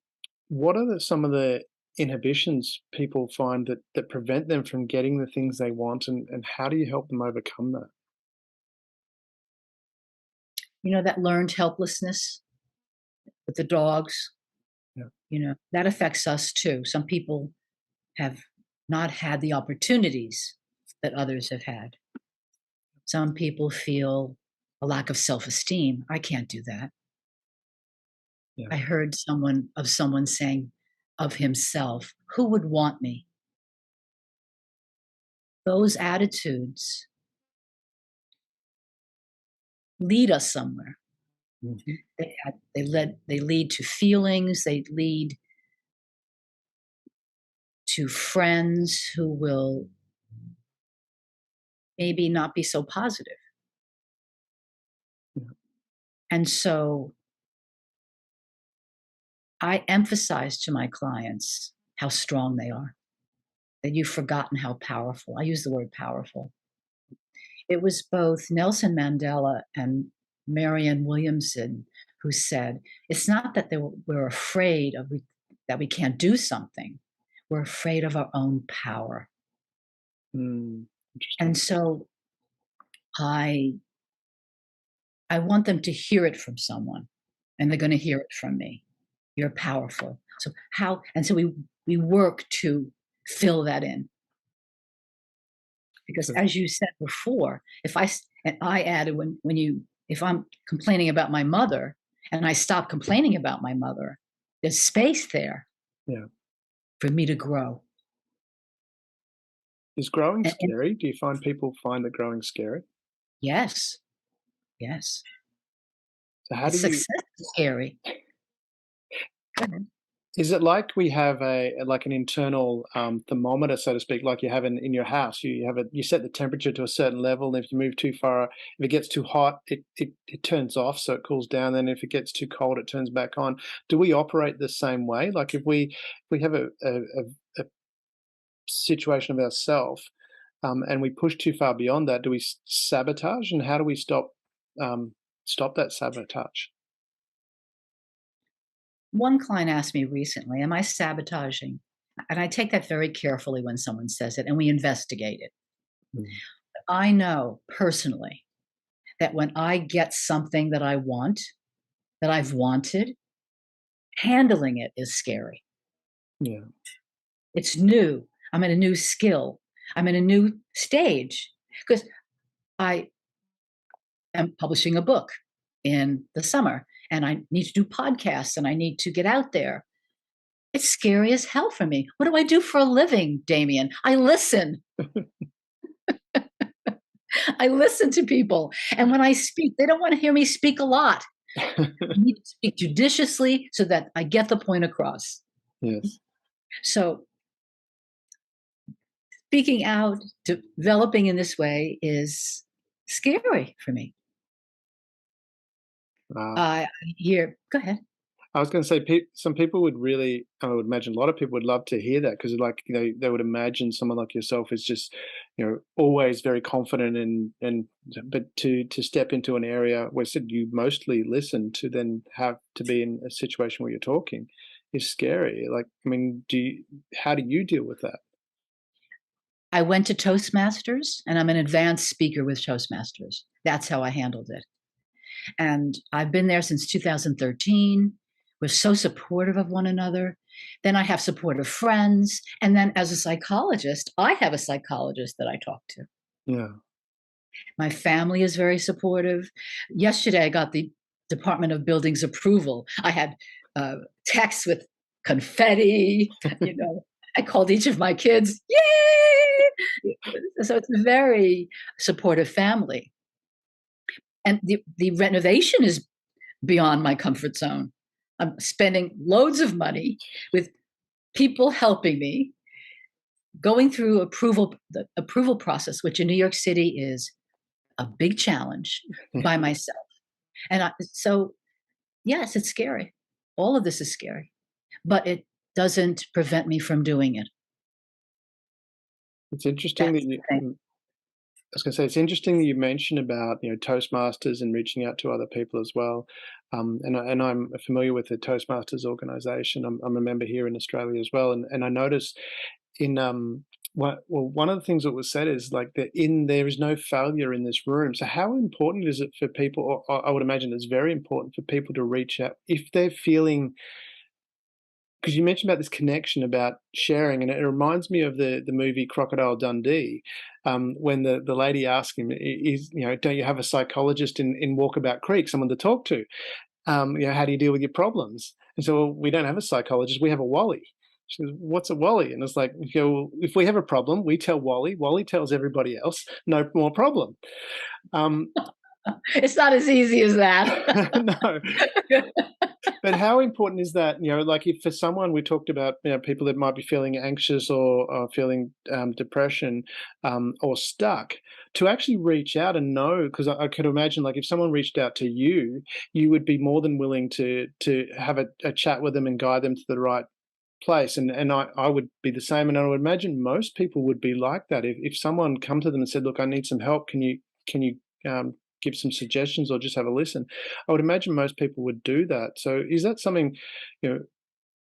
what are some of the inhibitions people find that prevent them from getting the things they want, and how do you help them overcome that? You know, that learned helplessness with the dogs, Yeah, that affects us too. Some people have not had the opportunities that others have had. Some people feel a lack of self-esteem. I can't do that. yeah, I heard someone saying of himself, "Who would want me?" Those attitudes lead us somewhere. mhm, They lead to feelings, they lead to friends who will maybe not be so positive. yeah, And so I emphasize to my clients how strong they are, that you've forgotten how powerful. I use the word powerful. It was both Nelson Mandela and Marianne Williamson who said, it's not that we're afraid that we can't do something. We're afraid of our own power. mm, interesting. And so I I want them to hear it from someone, and they're going to hear it from me. You're powerful. So how? And so we work to fill that in, because as you said before, and I added if I'm complaining about my mother and I stop complaining about my mother, there's space there for me to grow. Is growing scary? Do you find people find that growing scary? Yes. Yes. So how do you? Success is scary. Go ahead. Is it like we have an internal thermometer, so to speak, like you have in your house? You set the temperature to a certain level, and if you move too far, if it gets too hot, it turns off, so it cools down. Then if it gets too cold, it turns back on. Do we operate the same way? Like if we have a situation of ourselves, and we push too far beyond that, do we sabotage? And how do we stop that sabotage? One client asked me recently, am I sabotaging? And I take that very carefully when someone says it, and we investigate it. Mm. I know personally that when I get something that I want, that I've wanted, handling it is scary. Yeah. It's new. I'm in a new skill. I'm in a new stage, because I am publishing a book in the summer, and I need to do podcasts, and I need to get out there. It's scary as hell for me. What do I do for a living, Damien? I listen. I listen to people. And when I speak, they don't want to hear me speak a lot. I need to speak judiciously so that I get the point across. Yes. So speaking out, developing in this way is scary for me. I hear, go ahead. I was going to say, some people would really, I would imagine a lot of people would love to hear that, because like, they would imagine someone like yourself is just, always very confident, but to step into an area where you mostly listen, to then have to be in a situation where you're talking is scary. Like, I mean, how do you deal with that? I went to Toastmasters, and I'm an advanced speaker with Toastmasters. That's how I handled it. And I've been there since 2013. We're so supportive of one another. Then I have supportive friends. And then as a psychologist, I have a psychologist that I talk to. Yeah. My family is very supportive. Yesterday, I got the Department of Buildings approval. I had texts with confetti, I called each of my kids, yay! So it's a very supportive family. And the renovation is beyond my comfort zone. I'm spending loads of money with people helping me, going through the approval process, which in New York City is a big challenge, by myself. And so, yes, it's scary. All of this is scary, but it doesn't prevent me from doing it. It's interesting I was going to say, it's interesting that you mentioned about Toastmasters and reaching out to other people as well. And I'm familiar with the Toastmasters organization. I'm a member here in Australia as well. And I noticed one of the things that was said is like there is no failure in this room. So how important is it for people? Or I would imagine it's very important for people to reach out if they're feeling. Because you mentioned about this connection about sharing, and it reminds me of the movie Crocodile Dundee, when the lady asked him, don't you have a psychologist in Walkabout Creek, someone to talk to? How do you deal with your problems? And so, well, we don't have a psychologist, we have a Wally. She goes, what's a Wally? And it's like, if we have a problem, we tell Wally, Wally tells everybody else, no more problem. It's not as easy as that. No. But how important is that? Like if for someone, we talked about people that might be feeling anxious or feeling depression or stuck, to actually reach out and know, because I could imagine, like if someone reached out to you, you would be more than willing to have a chat with them and guide them to the right place. And I would be the same, and I would imagine most people would be like that. If someone come to them and said, "Look, I need some help. Can you give some suggestions or just have a listen?" I would imagine most people would do that. So is that something,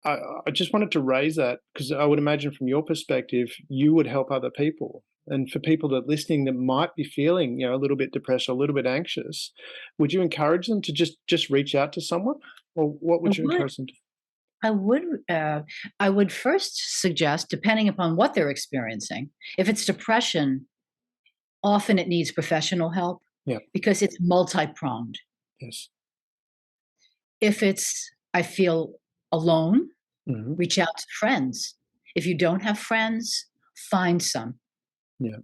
I just wanted to raise that, because I would imagine from your perspective, you would help other people. And for people that are listening that might be feeling, a little bit depressed or a little bit anxious, would you encourage them to just reach out to someone? Or what I would you would. encourage them to? I would. I would first suggest, depending upon what they're experiencing, if it's depression, often it needs professional help Yeah. because it's multi-pronged. Yes. If it's, I feel alone, Mhm. reach out to friends. If you don't have friends, find some. Yeah.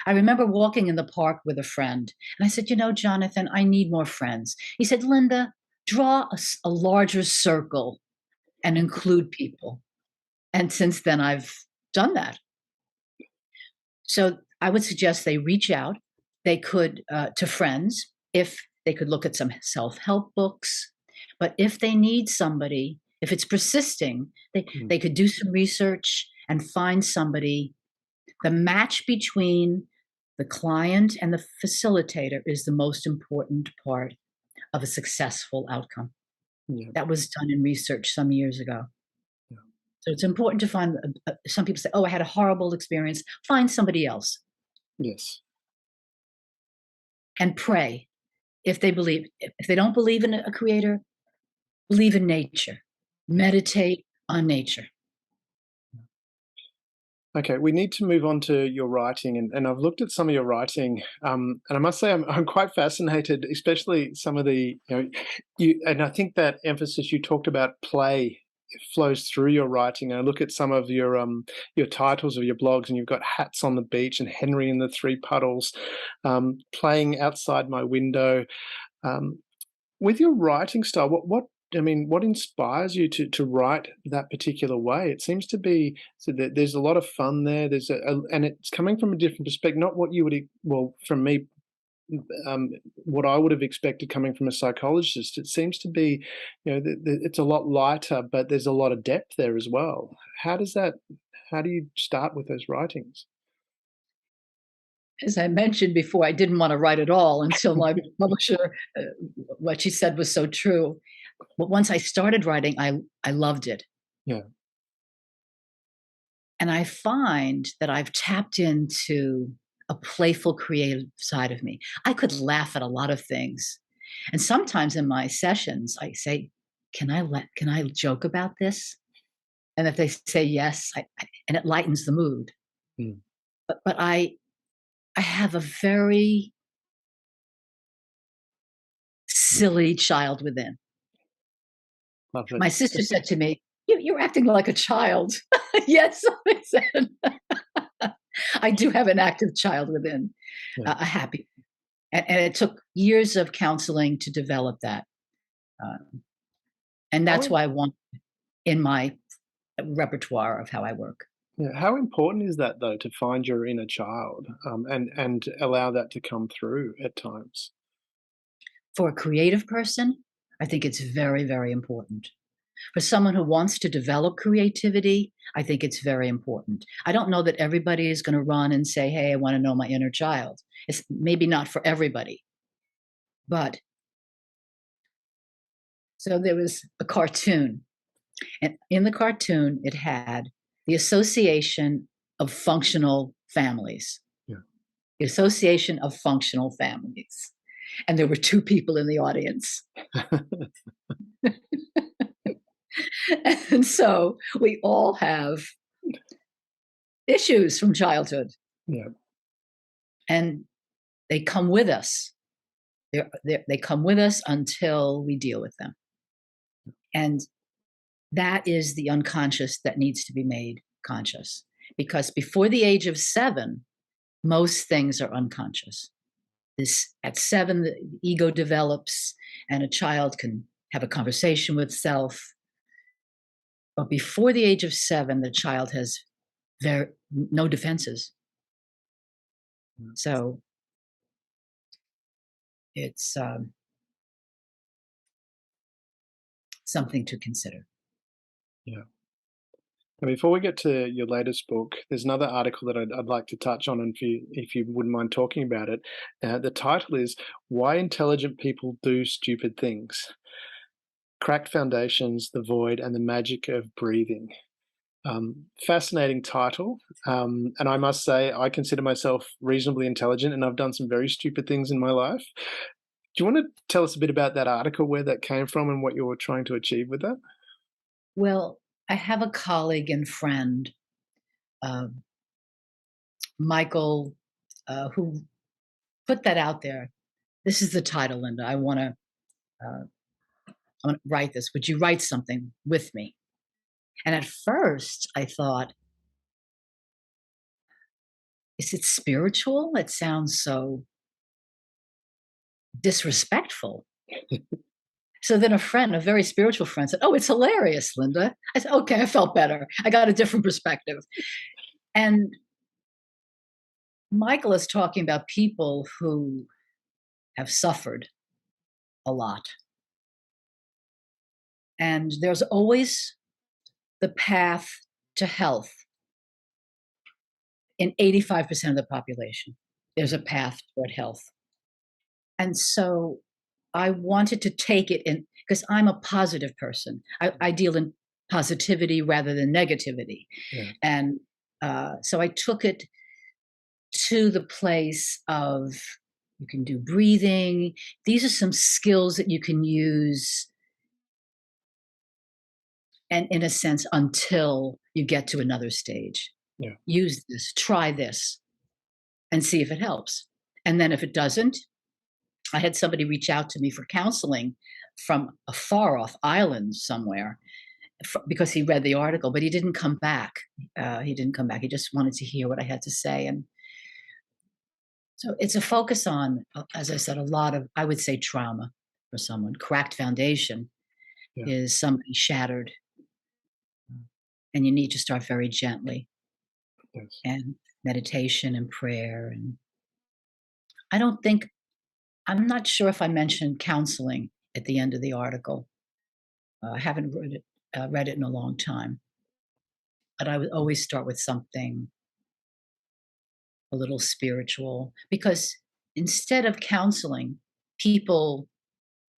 I remember walking in the park with a friend, and I said, Jonathan, I need more friends. He said, Linda, draw a larger circle and include people. And since then, I've done that. So I would suggest they reach out. They could to friends if they could look at some self-help books. But if they need somebody, if it's persisting, Mm. they could do some research and find somebody. The match between the client and the facilitator is the most important part of a successful outcome. Yeah. That was done in research some years ago. Yeah. So it's important to find, some people say, oh, I had a horrible experience. Find somebody else Yes. and pray. If they don't believe in a creator, believe in nature. Meditate on nature. Okay, we need to move on to your writing, and I've looked at some of your writing, and I must say I'm quite fascinated, especially some of the and I think that emphasis you talked about play flows through your writing. And I look at some of your titles of your blogs, and you've got Hats on the Beach and Henry and the Three Puddles, Playing Outside My Window. With your writing style, what inspires you to write that particular way? It seems to be so that there's a lot of fun there. There's and it's coming from a different perspective, not what you would, from me, what I would have expected coming from a psychologist. It seems to be, it's a lot lighter, but there's a lot of depth there as well. How do you start with those writings? As I mentioned before, I didn't want to write at all until my publisher, what she said was so true. But once I started writing, I loved it. Yeah. And I find that I've tapped into a playful, creative side of me. I could laugh at a lot of things. And sometimes in my sessions, I say, can I joke about this? And if they say yes, and it lightens the mood. Mm. But I have a very silly child within. Love it. My sister said to me, you're acting like a child. Yes, I said. I do have an active child within, Yeah. a happy. And it took years of counseling to develop that. And that's why I want in my repertoire of how I work. Yeah, how important is that though, to find your inner child, and allow that to come through at times? For a creative person, I think it's very, very important. For someone who wants to develop creativity, I think it's very important. I don't know that everybody is going to run and say, hey, I want to know my inner child. It's maybe not for everybody. But so there was a cartoon, and in the cartoon, it had the Association of Functional Families. Yeah. The Association of Functional Families. And there were two people in the audience. And so we all have issues from childhood. Yeah. And they come with us. They come with us until we deal with them. And that is the unconscious that needs to be made conscious. Because before the age of 7, most things are unconscious. At 7, the ego develops and a child can have a conversation with self. But before the age of 7, the child has no defenses. So it's something to consider. Yeah. And before we get to your latest book, there's another article that I'd like to touch on, and if you wouldn't mind talking about it. The title is "Why Intelligent People Do Stupid Things: Cracked Foundations, the Void, and the Magic of Breathing." Fascinating title. And I must say, I consider myself reasonably intelligent, and I've done some very stupid things in my life. Do you want to tell us a bit about that article, where that came from, and what you were trying to achieve with that? Well, I have a colleague and friend, uh, Michael, who put that out there. This is the title, Linda. Uh, I want to write this. Would you write something with me? And at first, I thought, is it spiritual? It sounds so disrespectful. So then a friend, a very spiritual friend, said, "Oh, it's hilarious, Linda." I said, "Okay," I felt better. I got a different perspective. And Michael is talking about people who have suffered a lot. And there's always the path to health in 85% of the population. There's a path toward health. And so I wanted to take it in because I'm a positive person. I deal in positivity rather than negativity. Yeah. And so I took it to the place of you can do breathing. These are some skills that you can use, and in a sense, until you get to another stage. Yeah. Use this, try this, and see if it helps. And then if it doesn't, I had somebody reach out to me for counseling from a far off island somewhere because he read the article, but he didn't come back. He didn't come back. He just wanted to hear what I had to say. And so it's a focus on, as I said, a lot of, I would say, trauma for someone. Cracked foundation Yeah. is somebody shattered, and you need to start very gently, Yes. and meditation and prayer. And I don't think, I'm not sure if I mentioned counseling at the end of the article. I haven't read it in a long time, but I would always start with something a little spiritual because instead of counseling, people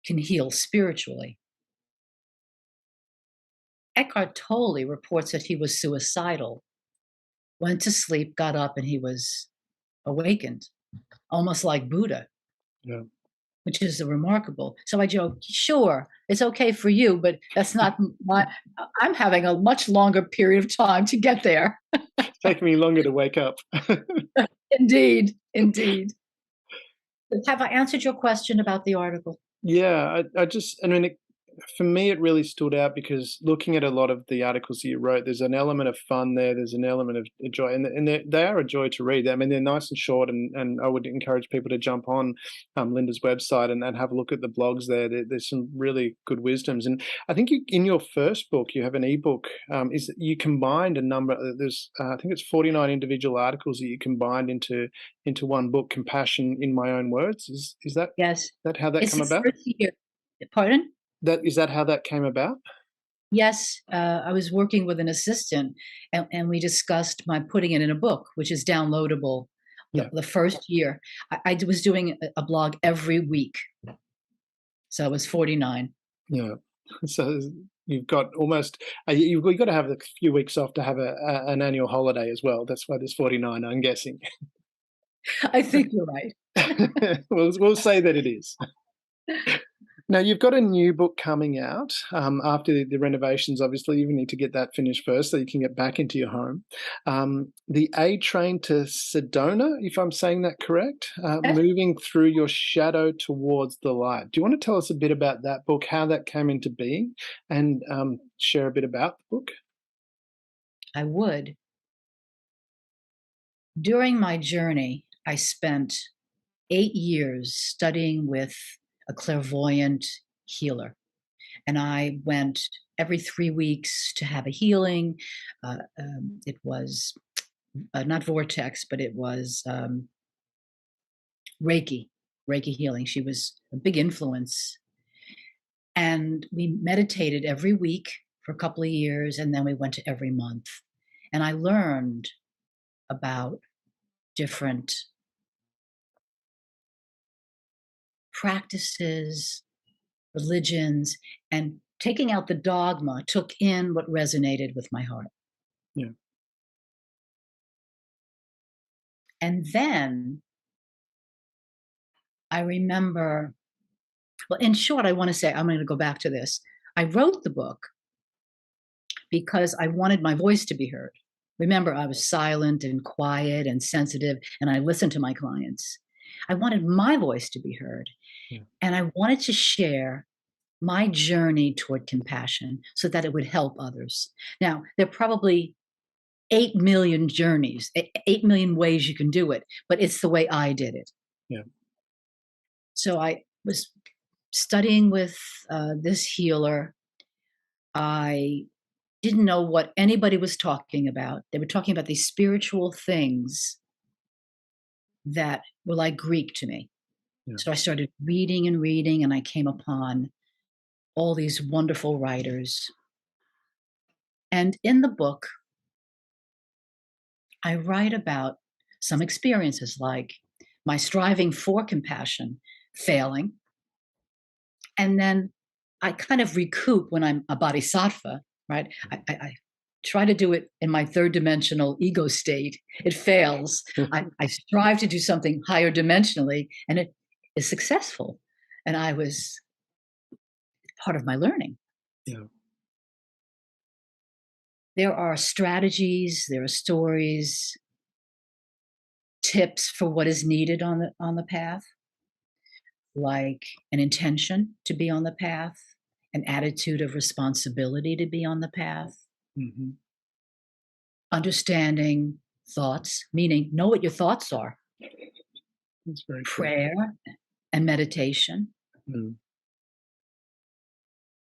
can heal spiritually. Eckhart Tolle reports that he was suicidal, went to sleep, got up, and he was awakened, almost like Buddha, Yeah. which is remarkable. So I joke, sure, it's okay for you, but that's not my, I'm having a much longer period of time to get there. It's taking me longer to wake up. Indeed, indeed. Have I answered your question about the article? Yeah, I mean, for me, it really stood out because looking at a lot of the articles that you wrote, there's an element of fun there. There's an element of joy, and they are a joy to read. I mean, they're nice and short, and I would encourage people to jump on Linda's website and have a look at the blogs there. There's some really good wisdoms, and I think in your first book, you have an ebook. Is that you combined a number? There's I think it's 49 individual articles that you combined into one book, Compassion in My Own Words. Is Yes. that how that It's come his about? first year. Pardon? Is that how that came about? Yes, I was working with an assistant, and we discussed my putting it in a book, which is downloadable. Yeah. The first year, I was doing a blog every week, so it was 49. Yeah. So you've got almost you've got to have a few weeks off to have an annual holiday as well. That's why there's 49, I'm guessing. I think you're right. We'll say that it is. Now, you've got a new book coming out after the renovations. Obviously, you need to get that finished first so you can get back into your home. The A Train to Sedona, if I'm saying that correct, Yes, moving through your shadow towards the light. Do you want to tell us a bit about that book, how that came into being, and share a bit about the book? I would. During my journey, I spent 8 years studying with a clairvoyant healer. And I went every 3 weeks to have a healing. It was not vortex, but it was Reiki healing. She was a big influence. And we meditated every week for a couple of years, and then we went to every month. And I learned about different practices, religions, and taking out the dogma, took in what resonated with my heart. And then I remember, well, in short, I want to say, I'm going to go back to this. I wrote the book because I wanted my voice to be heard. Remember, I was silent and quiet and sensitive, and I listened to my clients. I wanted my voice to be heard. Yeah. And I wanted to share my journey toward compassion so that it would help others. Now, there are probably 8 million journeys, 8 million ways you can do it, but it's the way I did it. Yeah. So I was studying with this healer. I didn't know what anybody was talking about. They were talking about these spiritual things that were like Greek to me. Yeah. So I started reading and reading, and I came upon all these wonderful writers. And in the book, I write about some experiences like my striving for compassion, failing. And then I kind of recoup when I'm a bodhisattva, right? I try to do it in my third dimensional ego state. It fails. I strive to do something higher dimensionally, and it is successful. And I was part of my learning. Yeah. There are strategies, there are stories, tips for what is needed on the path, like an intention to be on the path, an attitude of responsibility to be on the path, Mm-hmm. understanding thoughts, meaning know what your thoughts are, That's very true. prayer and meditation, Mm.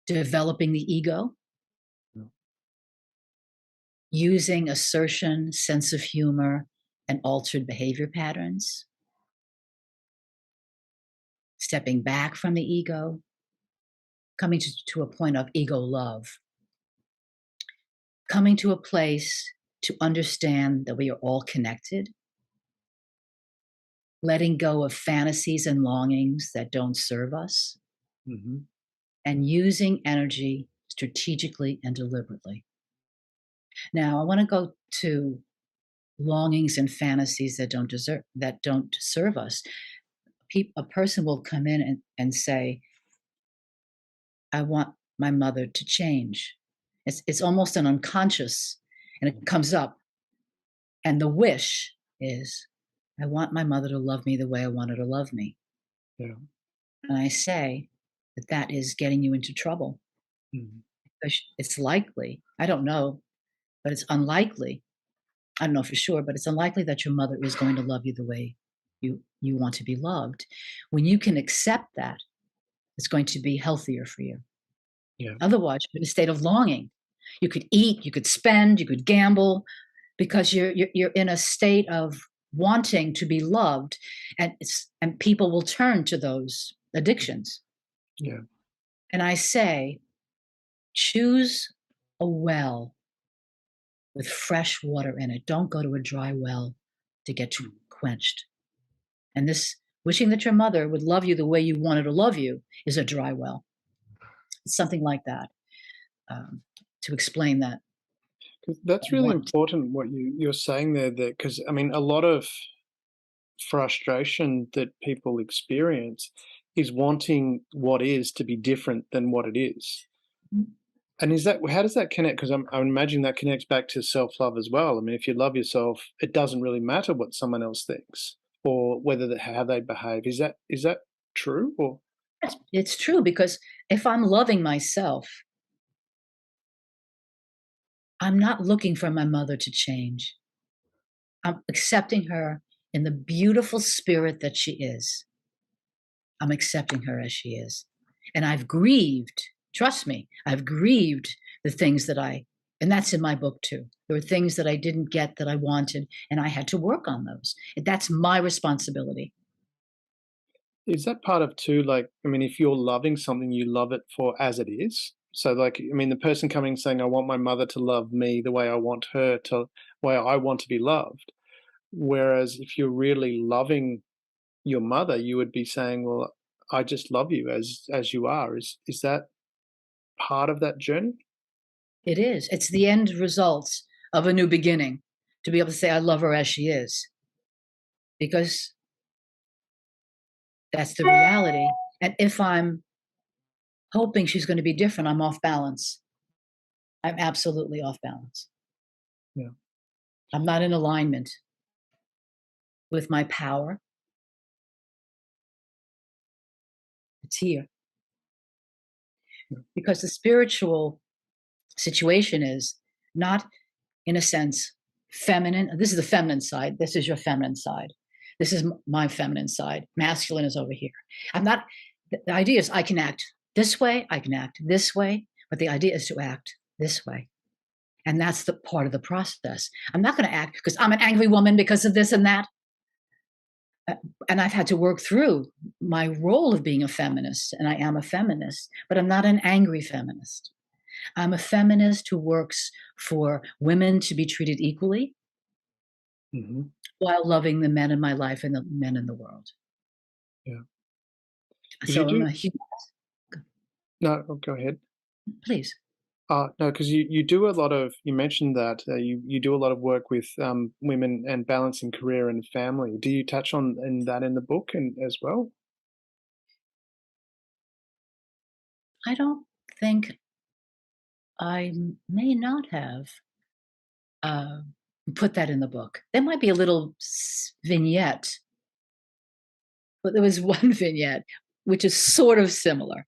developing the ego, Yeah. using assertion, sense of humor, and altered behavior patterns, stepping back from the ego, coming to a point of ego love, coming to a place to understand that we are all connected, letting go of fantasies and longings that don't serve us, Mm-hmm. and using energy strategically and deliberately. Now, I want to go to longings and fantasies that don't serve us. A person will come in and say, I want my mother to change. It's almost an unconscious, and it comes up. And the wish is, I want my mother to love me the way I want her to love me. Yeah. And I say that is getting you into trouble. Mm-hmm. Because it's likely, I don't know, but it's unlikely. I don't know for sure, but it's unlikely that your mother is going to love you the way you want to be loved. When you can accept that, it's going to be healthier for you. Yeah. Otherwise, you're in a state of longing. You could eat, you could spend, you could gamble, because you're in a state of wanting to be loved, and people will turn to those addictions. Yeah. And I say, choose a well with fresh water in it. Don't go to a dry well to get quenched. And this wishing that your mother would love you the way you want her to love you is a dry well. It's something like that, to explain that. That's really important what you're saying there, because I mean, a lot of frustration that people experience is wanting what is to be different than what it is. Mhm. And how does that connect? Because I'm imagining that connects back to self-love as well. I mean, if you love yourself, it doesn't really matter what someone else thinks or how they behave. Is that true? Or It's true, because if I'm loving myself, I'm not looking for my mother to change. I'm accepting her in the beautiful spirit that she is. I'm accepting her as she is. And I've grieved, trust me, I've grieved the things and that's in my book too. There were things that I didn't get that I wanted, and I had to work on those. That's my responsibility. is that part of too, like, I mean, if you're loving something, you love it for as it is? So, like, I mean, the person coming saying, I want my mother to love me the way I want way I want to be loved. Whereas if you're really loving your mother, you would be saying, well, I just love you as you are. Is that part of that journey? It is. It's the end result of a new beginning, to be able to say, I love her as she is. because that's the reality. And if I'm hoping she's going to be different, I'm off balance. I'm absolutely off balance. Yeah. I'm not in alignment with my power. It's here. Yeah. Because the spiritual situation is not, in a sense, feminine. This is the feminine side. This is your feminine side. This is my feminine side. Masculine is over here. I'm not, the idea is I can act this way, I can act this way, but the idea is to act this way. And that's the part of the process. I'm not going to act because I'm an angry woman because of this and that. And I've had to work through my role of being a feminist, and I am a feminist, but I'm not an angry feminist. I'm a feminist who works for women to be treated equally while loving the men in my life and the men in the world. Yeah. So I'm a No, go ahead. Please. No, because you do a lot of, you mentioned that you do a lot of work with women and balancing career and family. Do you touch on that in the book and as well? I don't think I may not have put that in the book. There might be a little vignette, but there was one vignette which is sort of similar.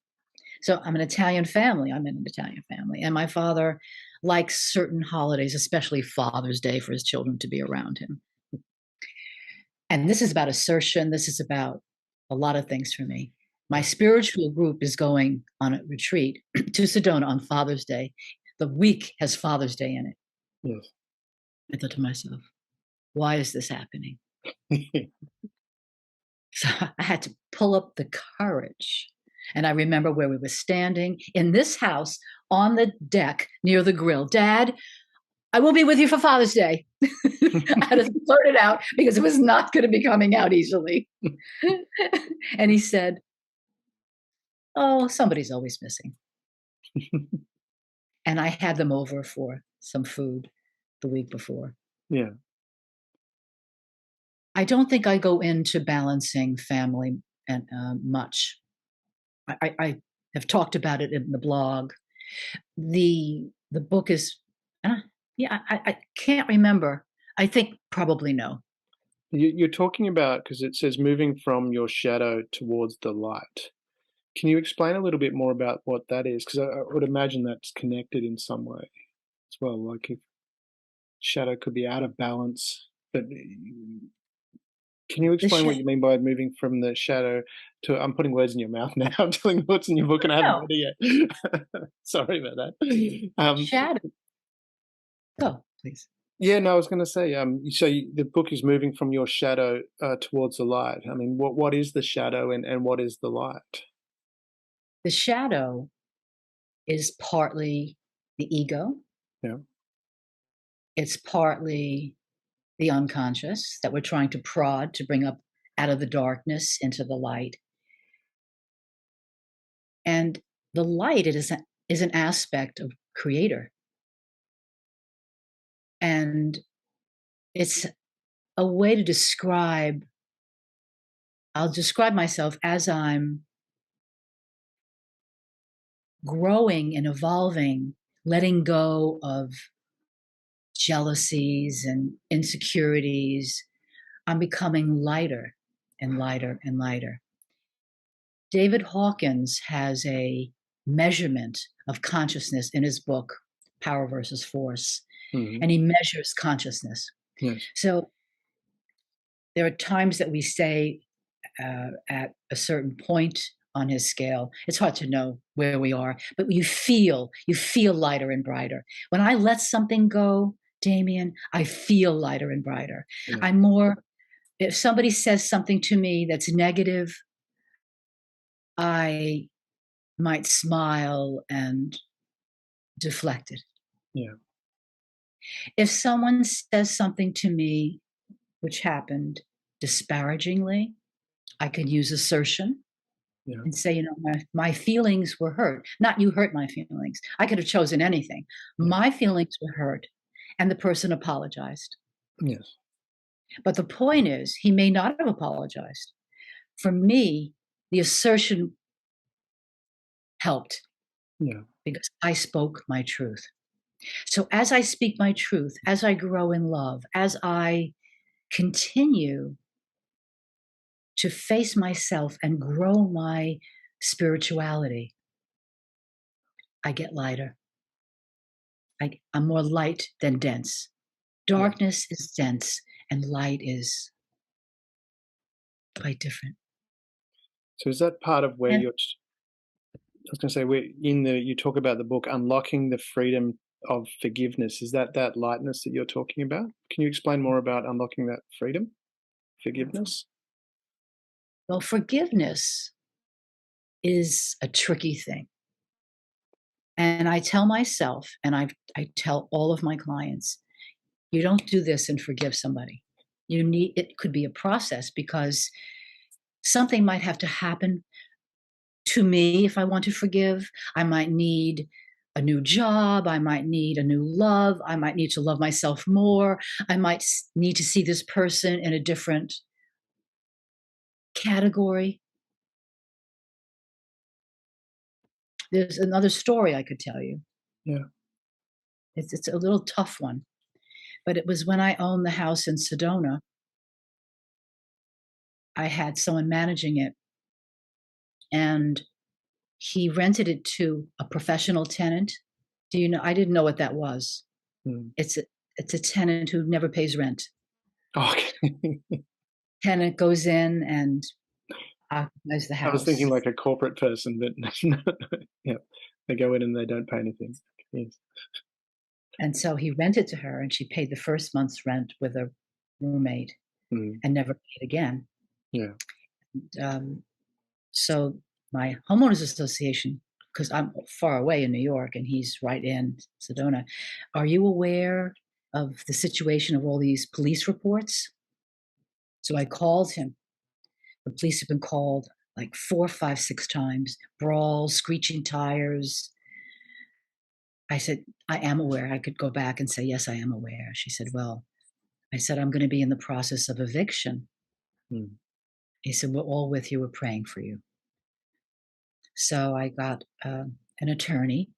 So I'm an Italian family. I'm in an Italian family. And my father likes certain holidays, especially Father's Day, for his children to be around him. And this is about assertion. This is about a lot of things for me. My spiritual group is going on a retreat to Sedona on Father's Day. The week has Father's Day in it. Yes. I thought to myself, why is this happening? So I had to pull up the courage. And I remember where we were standing in this house on the deck near the grill. Dad, I will be with you for Father's Day. I had to blurt it out because it was not going to be coming out easily. And he said, oh, somebody's always missing. And I had them over for some food the week before. Yeah. I don't think I go into balancing family and much. I have talked about it in the blog. The book is, I can't remember. I think probably no. You're talking about, because it says moving from your shadow towards the light. Can you explain a little bit more about what that is? Because I would imagine that's connected in some way as well. Like if shadow could be out of balance, but can you explain what you mean by moving from the shadow to? I'm putting words in your mouth now. I'm telling you what's in your book, and I haven't read it yet. Sorry about that. Shadow. Go, please. Yeah, no, I was going to say. The book is moving from your shadow towards the light. I mean, what is the shadow, and what is the light? The shadow is partly the ego. Yeah. It's partly the unconscious that we're trying to prod to bring up out of the darkness into the light. And the light is an aspect of creator. And it's a way to describe, I'll describe myself as I'm growing and evolving, letting go of jealousies and insecurities. I'm becoming lighter and lighter and lighter. David Hawkins has a measurement of consciousness in his book, Power versus Force, and he measures consciousness. Yes. So there are times that we stay at a certain point on his scale. It's hard to know where we are, but you feel lighter and brighter. When I let something go, Damien, I feel lighter and brighter. Yeah. I'm more, if somebody says something to me that's negative, I might smile and deflect it. Yeah. If someone says something to me, which happened disparagingly, I could use assertion. Yeah. And say, my feelings were hurt. Not you hurt my feelings. I could have chosen anything. Yeah. My feelings were hurt, and the person apologized. Yes. But the point is, he may not have apologized. For me, the assertion helped Yeah. because I spoke my truth. So as I speak my truth, as I grow in love, as I continue to face myself and grow my spirituality, I get lighter. I'm more light than dense. Darkness is dense and light is quite different. So is that part of where And you're I was gonna say, where you talk about the book, Unlocking the Freedom of Forgiveness. Is that lightness that you're talking about? Can you explain more about unlocking that freedom, forgiveness? well, forgiveness is a tricky thing. And I tell myself, and I tell all of my clients, you don't do this and forgive somebody. It could be a process because something might have to happen to me if I want to forgive. I might need a new job. I might need a new love. I might need to love myself more. I might need to see this person in a different category. There's another story I could tell you. Yeah. It's a little tough one, but it was when I owned the house in Sedona. I had someone managing it, and he rented it to a professional tenant. Do you know? I didn't know what that was. Mm. It's a tenant who never pays rent. Okay. Tenant goes in and occupies the I was thinking house. like a corporate person, but yeah, they go in and they don't pay anything. Yes. And so he rented to her, and she paid the first month's rent with a roommate Mm. and never paid again. Yeah. Um, so my homeowners association, because I'm far away in New York and he's right in Sedona, are you aware of the situation of all these police reports? So I called him. The police have been called like 4, 5, 6 times, brawls, screeching tires. I said, I am aware. I could go back and say, yes, I am aware. She said, well, I said, I'm going to be in the process of eviction. Mm. He said, we're all with you. We're praying for you. So I got an attorney.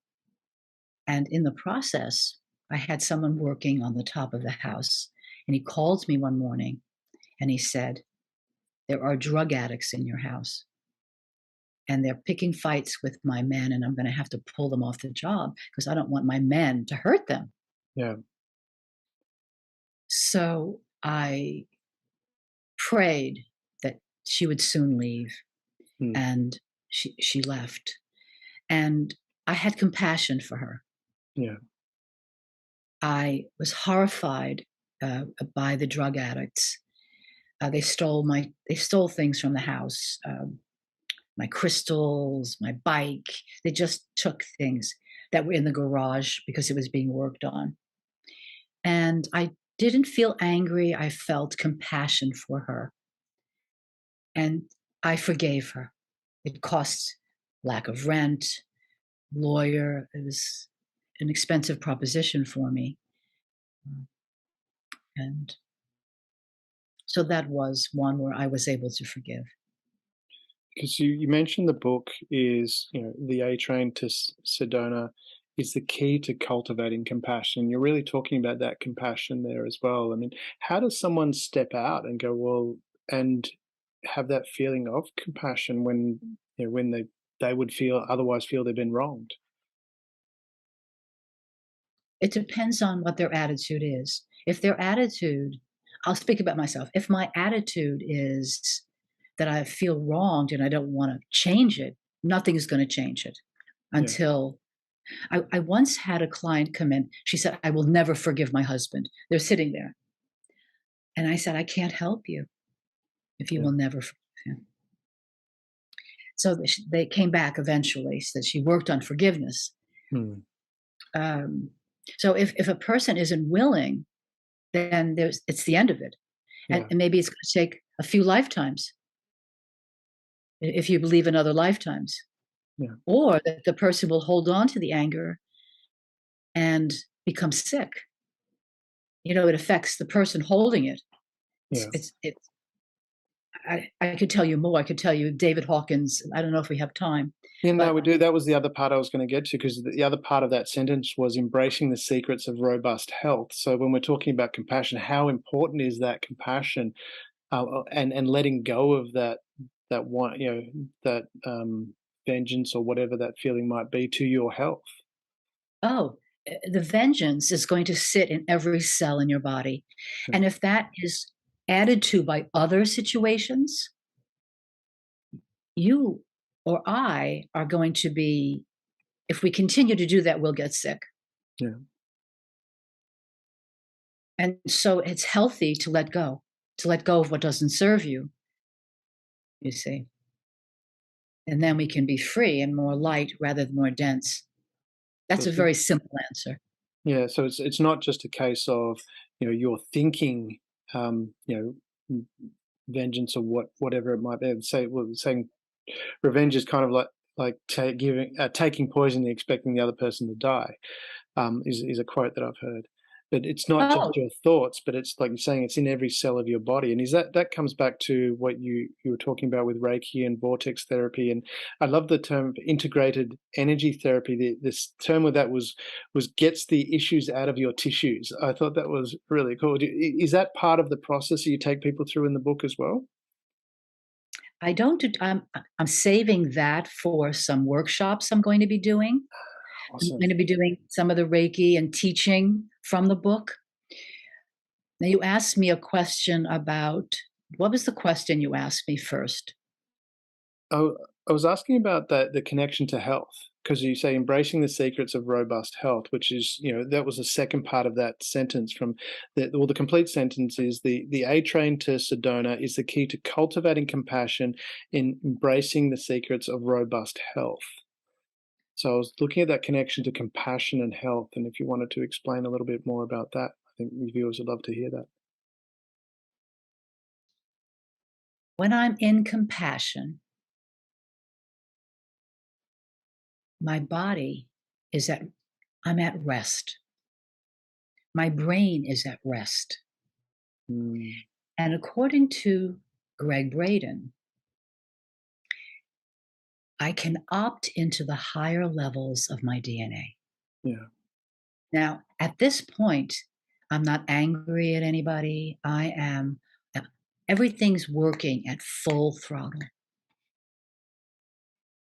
And in the process, I had someone working on the top of the house. And he called me one morning and he said, there are drug addicts in your house. And they're picking fights with my men, and I'm going to have to pull them off the job because I don't want my men to hurt them. Yeah. So I prayed that she would soon leave, Mm. and she left. And I had compassion for her. Yeah. I was horrified by the drug addicts. They stole things from the house, my crystals, my bike. They just took things that were in the garage because it was being worked on. And I didn't feel angry. I felt compassion for her. And I forgave her. It cost lack of rent, lawyer. It was an expensive proposition for me. And so that was one where I was able to forgive. Because you mentioned the book is, the A Train to Sedona is the key to cultivating compassion. You're really talking about that compassion there as well. I mean, how does someone step out and go, well, and have that feeling of compassion when, when they would otherwise feel they've been wronged? It depends on what their attitude is. If their attitude, I'll speak about myself. If my attitude is that I feel wronged and I don't want to change it, nothing is going to change it Yeah. until I once had a client come in. She said, I will never forgive my husband. They're sitting there. And I said, I can't help you if you Yeah. will never forgive him. So they came back eventually, said she worked on forgiveness. Hmm. So if a person isn't willing, then it's the end of it. And, Yeah. and maybe it's going to take a few lifetimes if you believe in other lifetimes. Yeah. Or that the person will hold on to the anger and become sick. It affects the person holding it. Yeah. It's I could tell you more. I could tell you David Hawkins. I don't know if we have time, Yeah, no, but we do. That was the other part I was going to get to, because the other part of that sentence was embracing the secrets of robust health. So when we're talking about compassion, how important is that compassion, and letting go of that one, that vengeance or whatever that feeling might be to your health. oh, the vengeance is going to sit in every cell in your body. Yeah. And if that is added to by other situations, you or I are going to be, if we continue to do that, we'll get sick. Yeah. And so it's healthy to let go of what doesn't serve you, you see. And then we can be free and more light rather than more dense. So That's a very simple answer. yeah, so it's not just a case of, you're thinking, v vengeance or whatever it might be. Saying revenge is kind of like taking poison and expecting the other person to die, is a quote that I've heard. But it's not just Oh, your thoughts, but it's like you're saying, it's in every cell of your body. And is that comes back to what you were talking about with Reiki and vortex therapy. And I love the term integrated energy therapy. This term with that was gets the issues out of your tissues. I thought that was really cool. Is that part of the process that you take people through in the book as well? I don't do, I'm saving that for some workshops I'm going to be doing. I'm Awesome. going to be doing some of the Reiki and teaching from the book. Now, you asked me a question about, what was the question you asked me first? Oh, I was asking about the connection to health, because you say embracing the secrets of robust health, which is, that was the second part of that sentence from the complete sentence is the A train to Sedona is the key to cultivating compassion in embracing the secrets of robust health. So I was looking at that connection to compassion and health, and if you wanted to explain a little bit more about that, I think your viewers would love to hear that. When I'm in compassion, my body is I'm at rest. My brain is at rest. Mm, And according to Greg Braden, I can opt into the higher levels of my DNA. yeah, Now, at this point, I'm not angry at anybody. Everything's working at full throttle.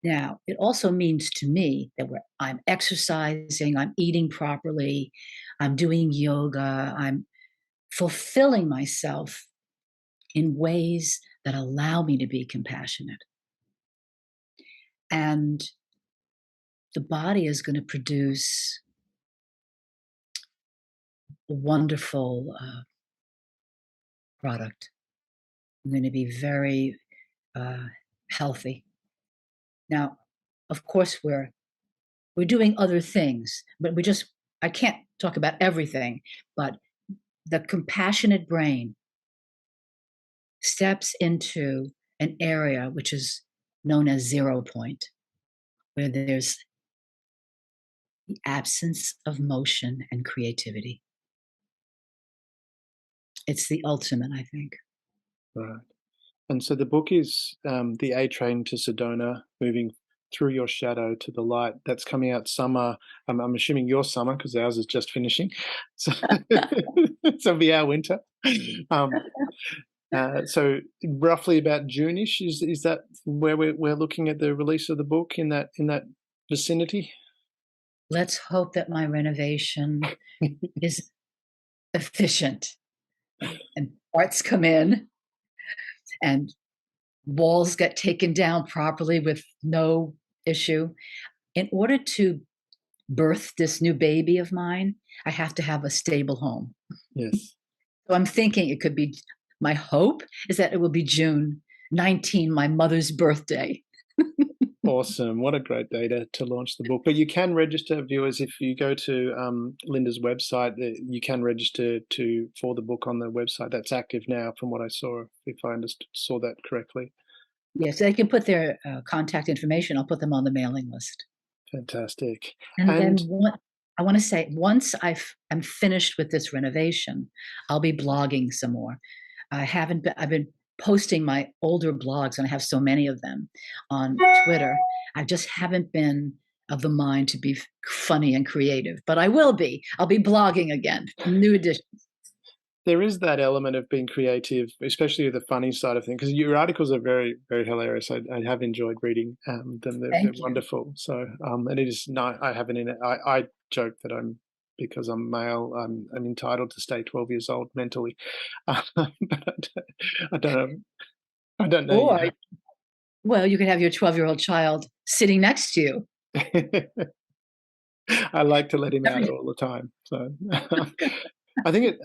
Now, it also means to me that I'm exercising, I'm eating properly, I'm doing yoga, I'm fulfilling myself in ways that allow me to be compassionate. And the body is going to produce a wonderful product. I'm going to be very uh, healthy. Now, of course, we're doing other things, but I can't talk about everything, but the compassionate brain steps into an area which is known as 0 point, where there's the absence of motion and creativity. It's the ultimate, I think. right. And so the book is The A Train to Sedona, Moving Through Your Shadow to the Light. That's coming out summer. I'm assuming your summer, because ours is just finishing. So, so it'll be our winter. Um, so roughly about June-ish, is that where we're looking at the release of the book, in that vicinity? Let's hope that my renovation is efficient and parts come in and walls get taken down properly with no issue. In order to birth this new baby of mine, I have to have a stable home. Yes. So I'm thinking it could be, my hope is that it will be June 19, my mother's birthday. Awesome. What a great day to launch the book. But you can register, viewers, if you go to Linda's website, you can register for the book on the website. That's active now from what I saw, if I saw that correctly. Yes, they can put their contact information. I'll put them on the mailing list. Fantastic. And And then I want to say, once I'm finished with this renovation, I'll be blogging some more. I've been posting my older blogs, and I have so many of them on Twitter. I just haven't been of the mind to be funny and creative, but I will be. I'll be blogging again, new editions. There is that element of being creative, especially the funny side of things, because your articles are very, very hilarious. I have enjoyed reading them. They're Thank you. wonderful. So, and it is no, I haven't in it. I joke that because I'm male, I'm entitled to stay 12 years old mentally. But I don't know Or, yet. well, you could have your 12-year-old child sitting next to you. I like to let him out all the time. So I think it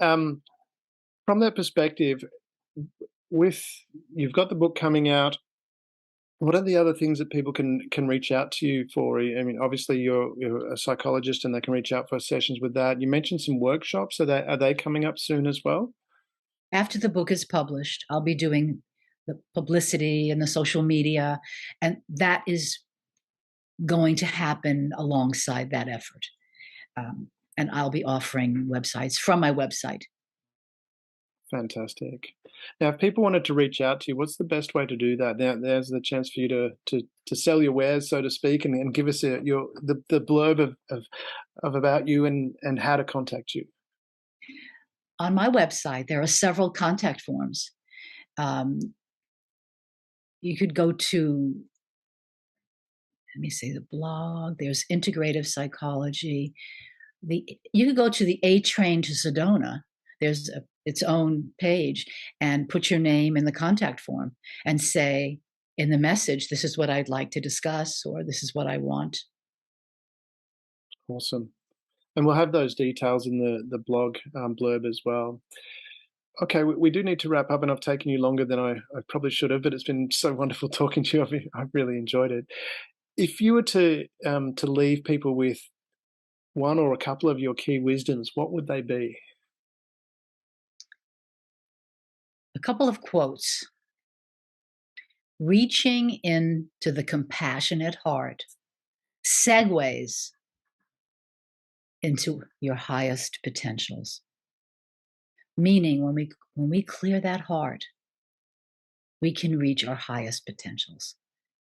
from that perspective, you've got the book coming out. What are the other things that people can reach out to you for? I mean, obviously you're a psychologist, and they can reach out for sessions with that. You mentioned some workshops. Are they coming up soon as well? After the book is published, I'll be doing the publicity and the social media, and that is going to happen alongside that effort. And I'll be offering websites from my website. Fantastic. Now, if people wanted to reach out to you, what's the best way to do that? There's the chance for you to sell your wares, so to speak, and give us the blurb of about you and how to contact you. On my website, there are several contact forms. You could go to, let me see, the blog. There's integrative psychology. You could go to the A Train to Sedona. There's its own page, and put your name in the contact form and say in the message, this is what I'd like to discuss, or this is what I want. Awesome. And we'll have those details in the blog blurb as well. Okay, we do need to wrap up, and I've taken you longer than I probably should have, but it's been so wonderful talking to you. I've really enjoyed it. If you were to leave people with one or a couple of your key wisdoms, what would they be? A couple of quotes. Reaching into the compassionate heart segues into your highest potentials. Meaning, when we clear that heart, we can reach our highest potentials.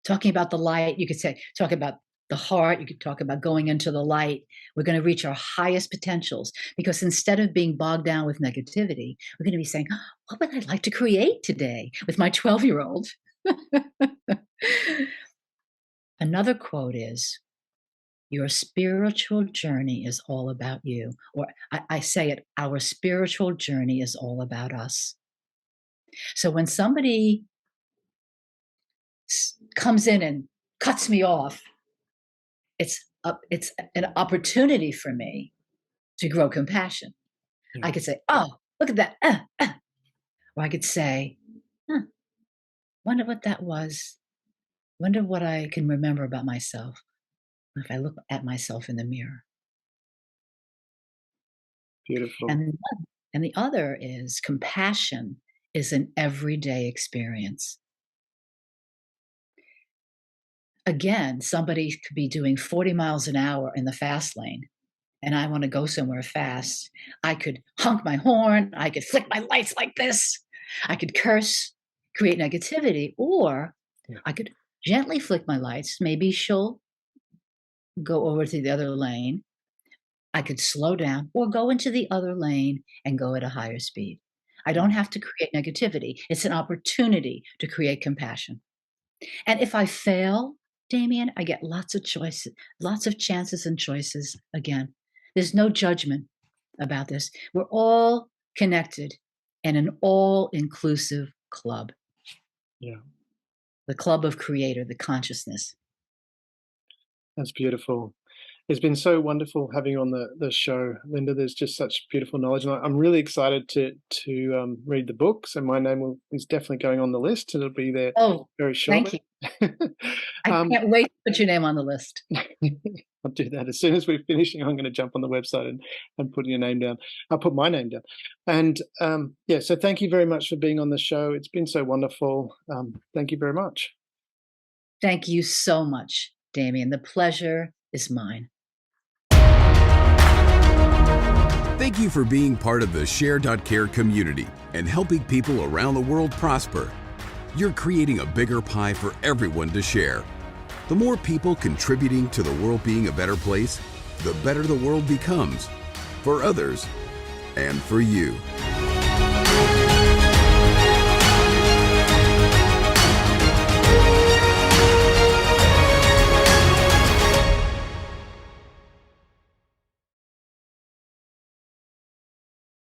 Talking about the light, you could say, talk about the heart, you could talk about going into the light. We're going to reach our highest potentials, because instead of being bogged down with negativity, we're going to be saying, oh, what would I like to create today with my 12-year-old? Another quote is, your spiritual journey is all about you. Or I say it, our spiritual journey is all about us. So when somebody comes in and cuts me off, it's an opportunity for me to grow compassion. I could say, oh, look at that. Or I could say, wonder what that was. Wonder what I can remember about myself if I look at myself in the mirror. Beautiful. And the other is, compassion is an everyday experience. Again, somebody could be doing 40 miles an hour in the fast lane, and I want to go somewhere fast. I could honk my horn. I could flick my lights like this. I could curse, create negativity, or I could gently flick my lights. Maybe she'll go over to the other lane. I could slow down or go into the other lane and go at a higher speed. I don't have to create negativity. It's an opportunity to create compassion. And if I fail, Damien, I get lots of choices, lots of chances and choices again. There's no judgment about this. We're all connected in an all-inclusive club. Yeah. The club of creator, the consciousness. That's beautiful. It's been so wonderful having you on the show, Linda. There's just such beautiful knowledge, and I'm really excited to read the book. So my name is definitely going on the list, and it'll be there very shortly. Thank you. I can't wait to put your name on the list. I'll do that as soon as we're finishing. I'm going to jump on the website and put your name down. I'll put my name down. And so thank you very much for being on the show. It's been so wonderful. Thank you very much. Thank you so much, Damien. The pleasure is mine. Thank you for being part of the Share.Care community and helping people around the world prosper. You're creating a bigger pie for everyone to share. The more people contributing to the world being a better place, the better the world becomes for others and for you.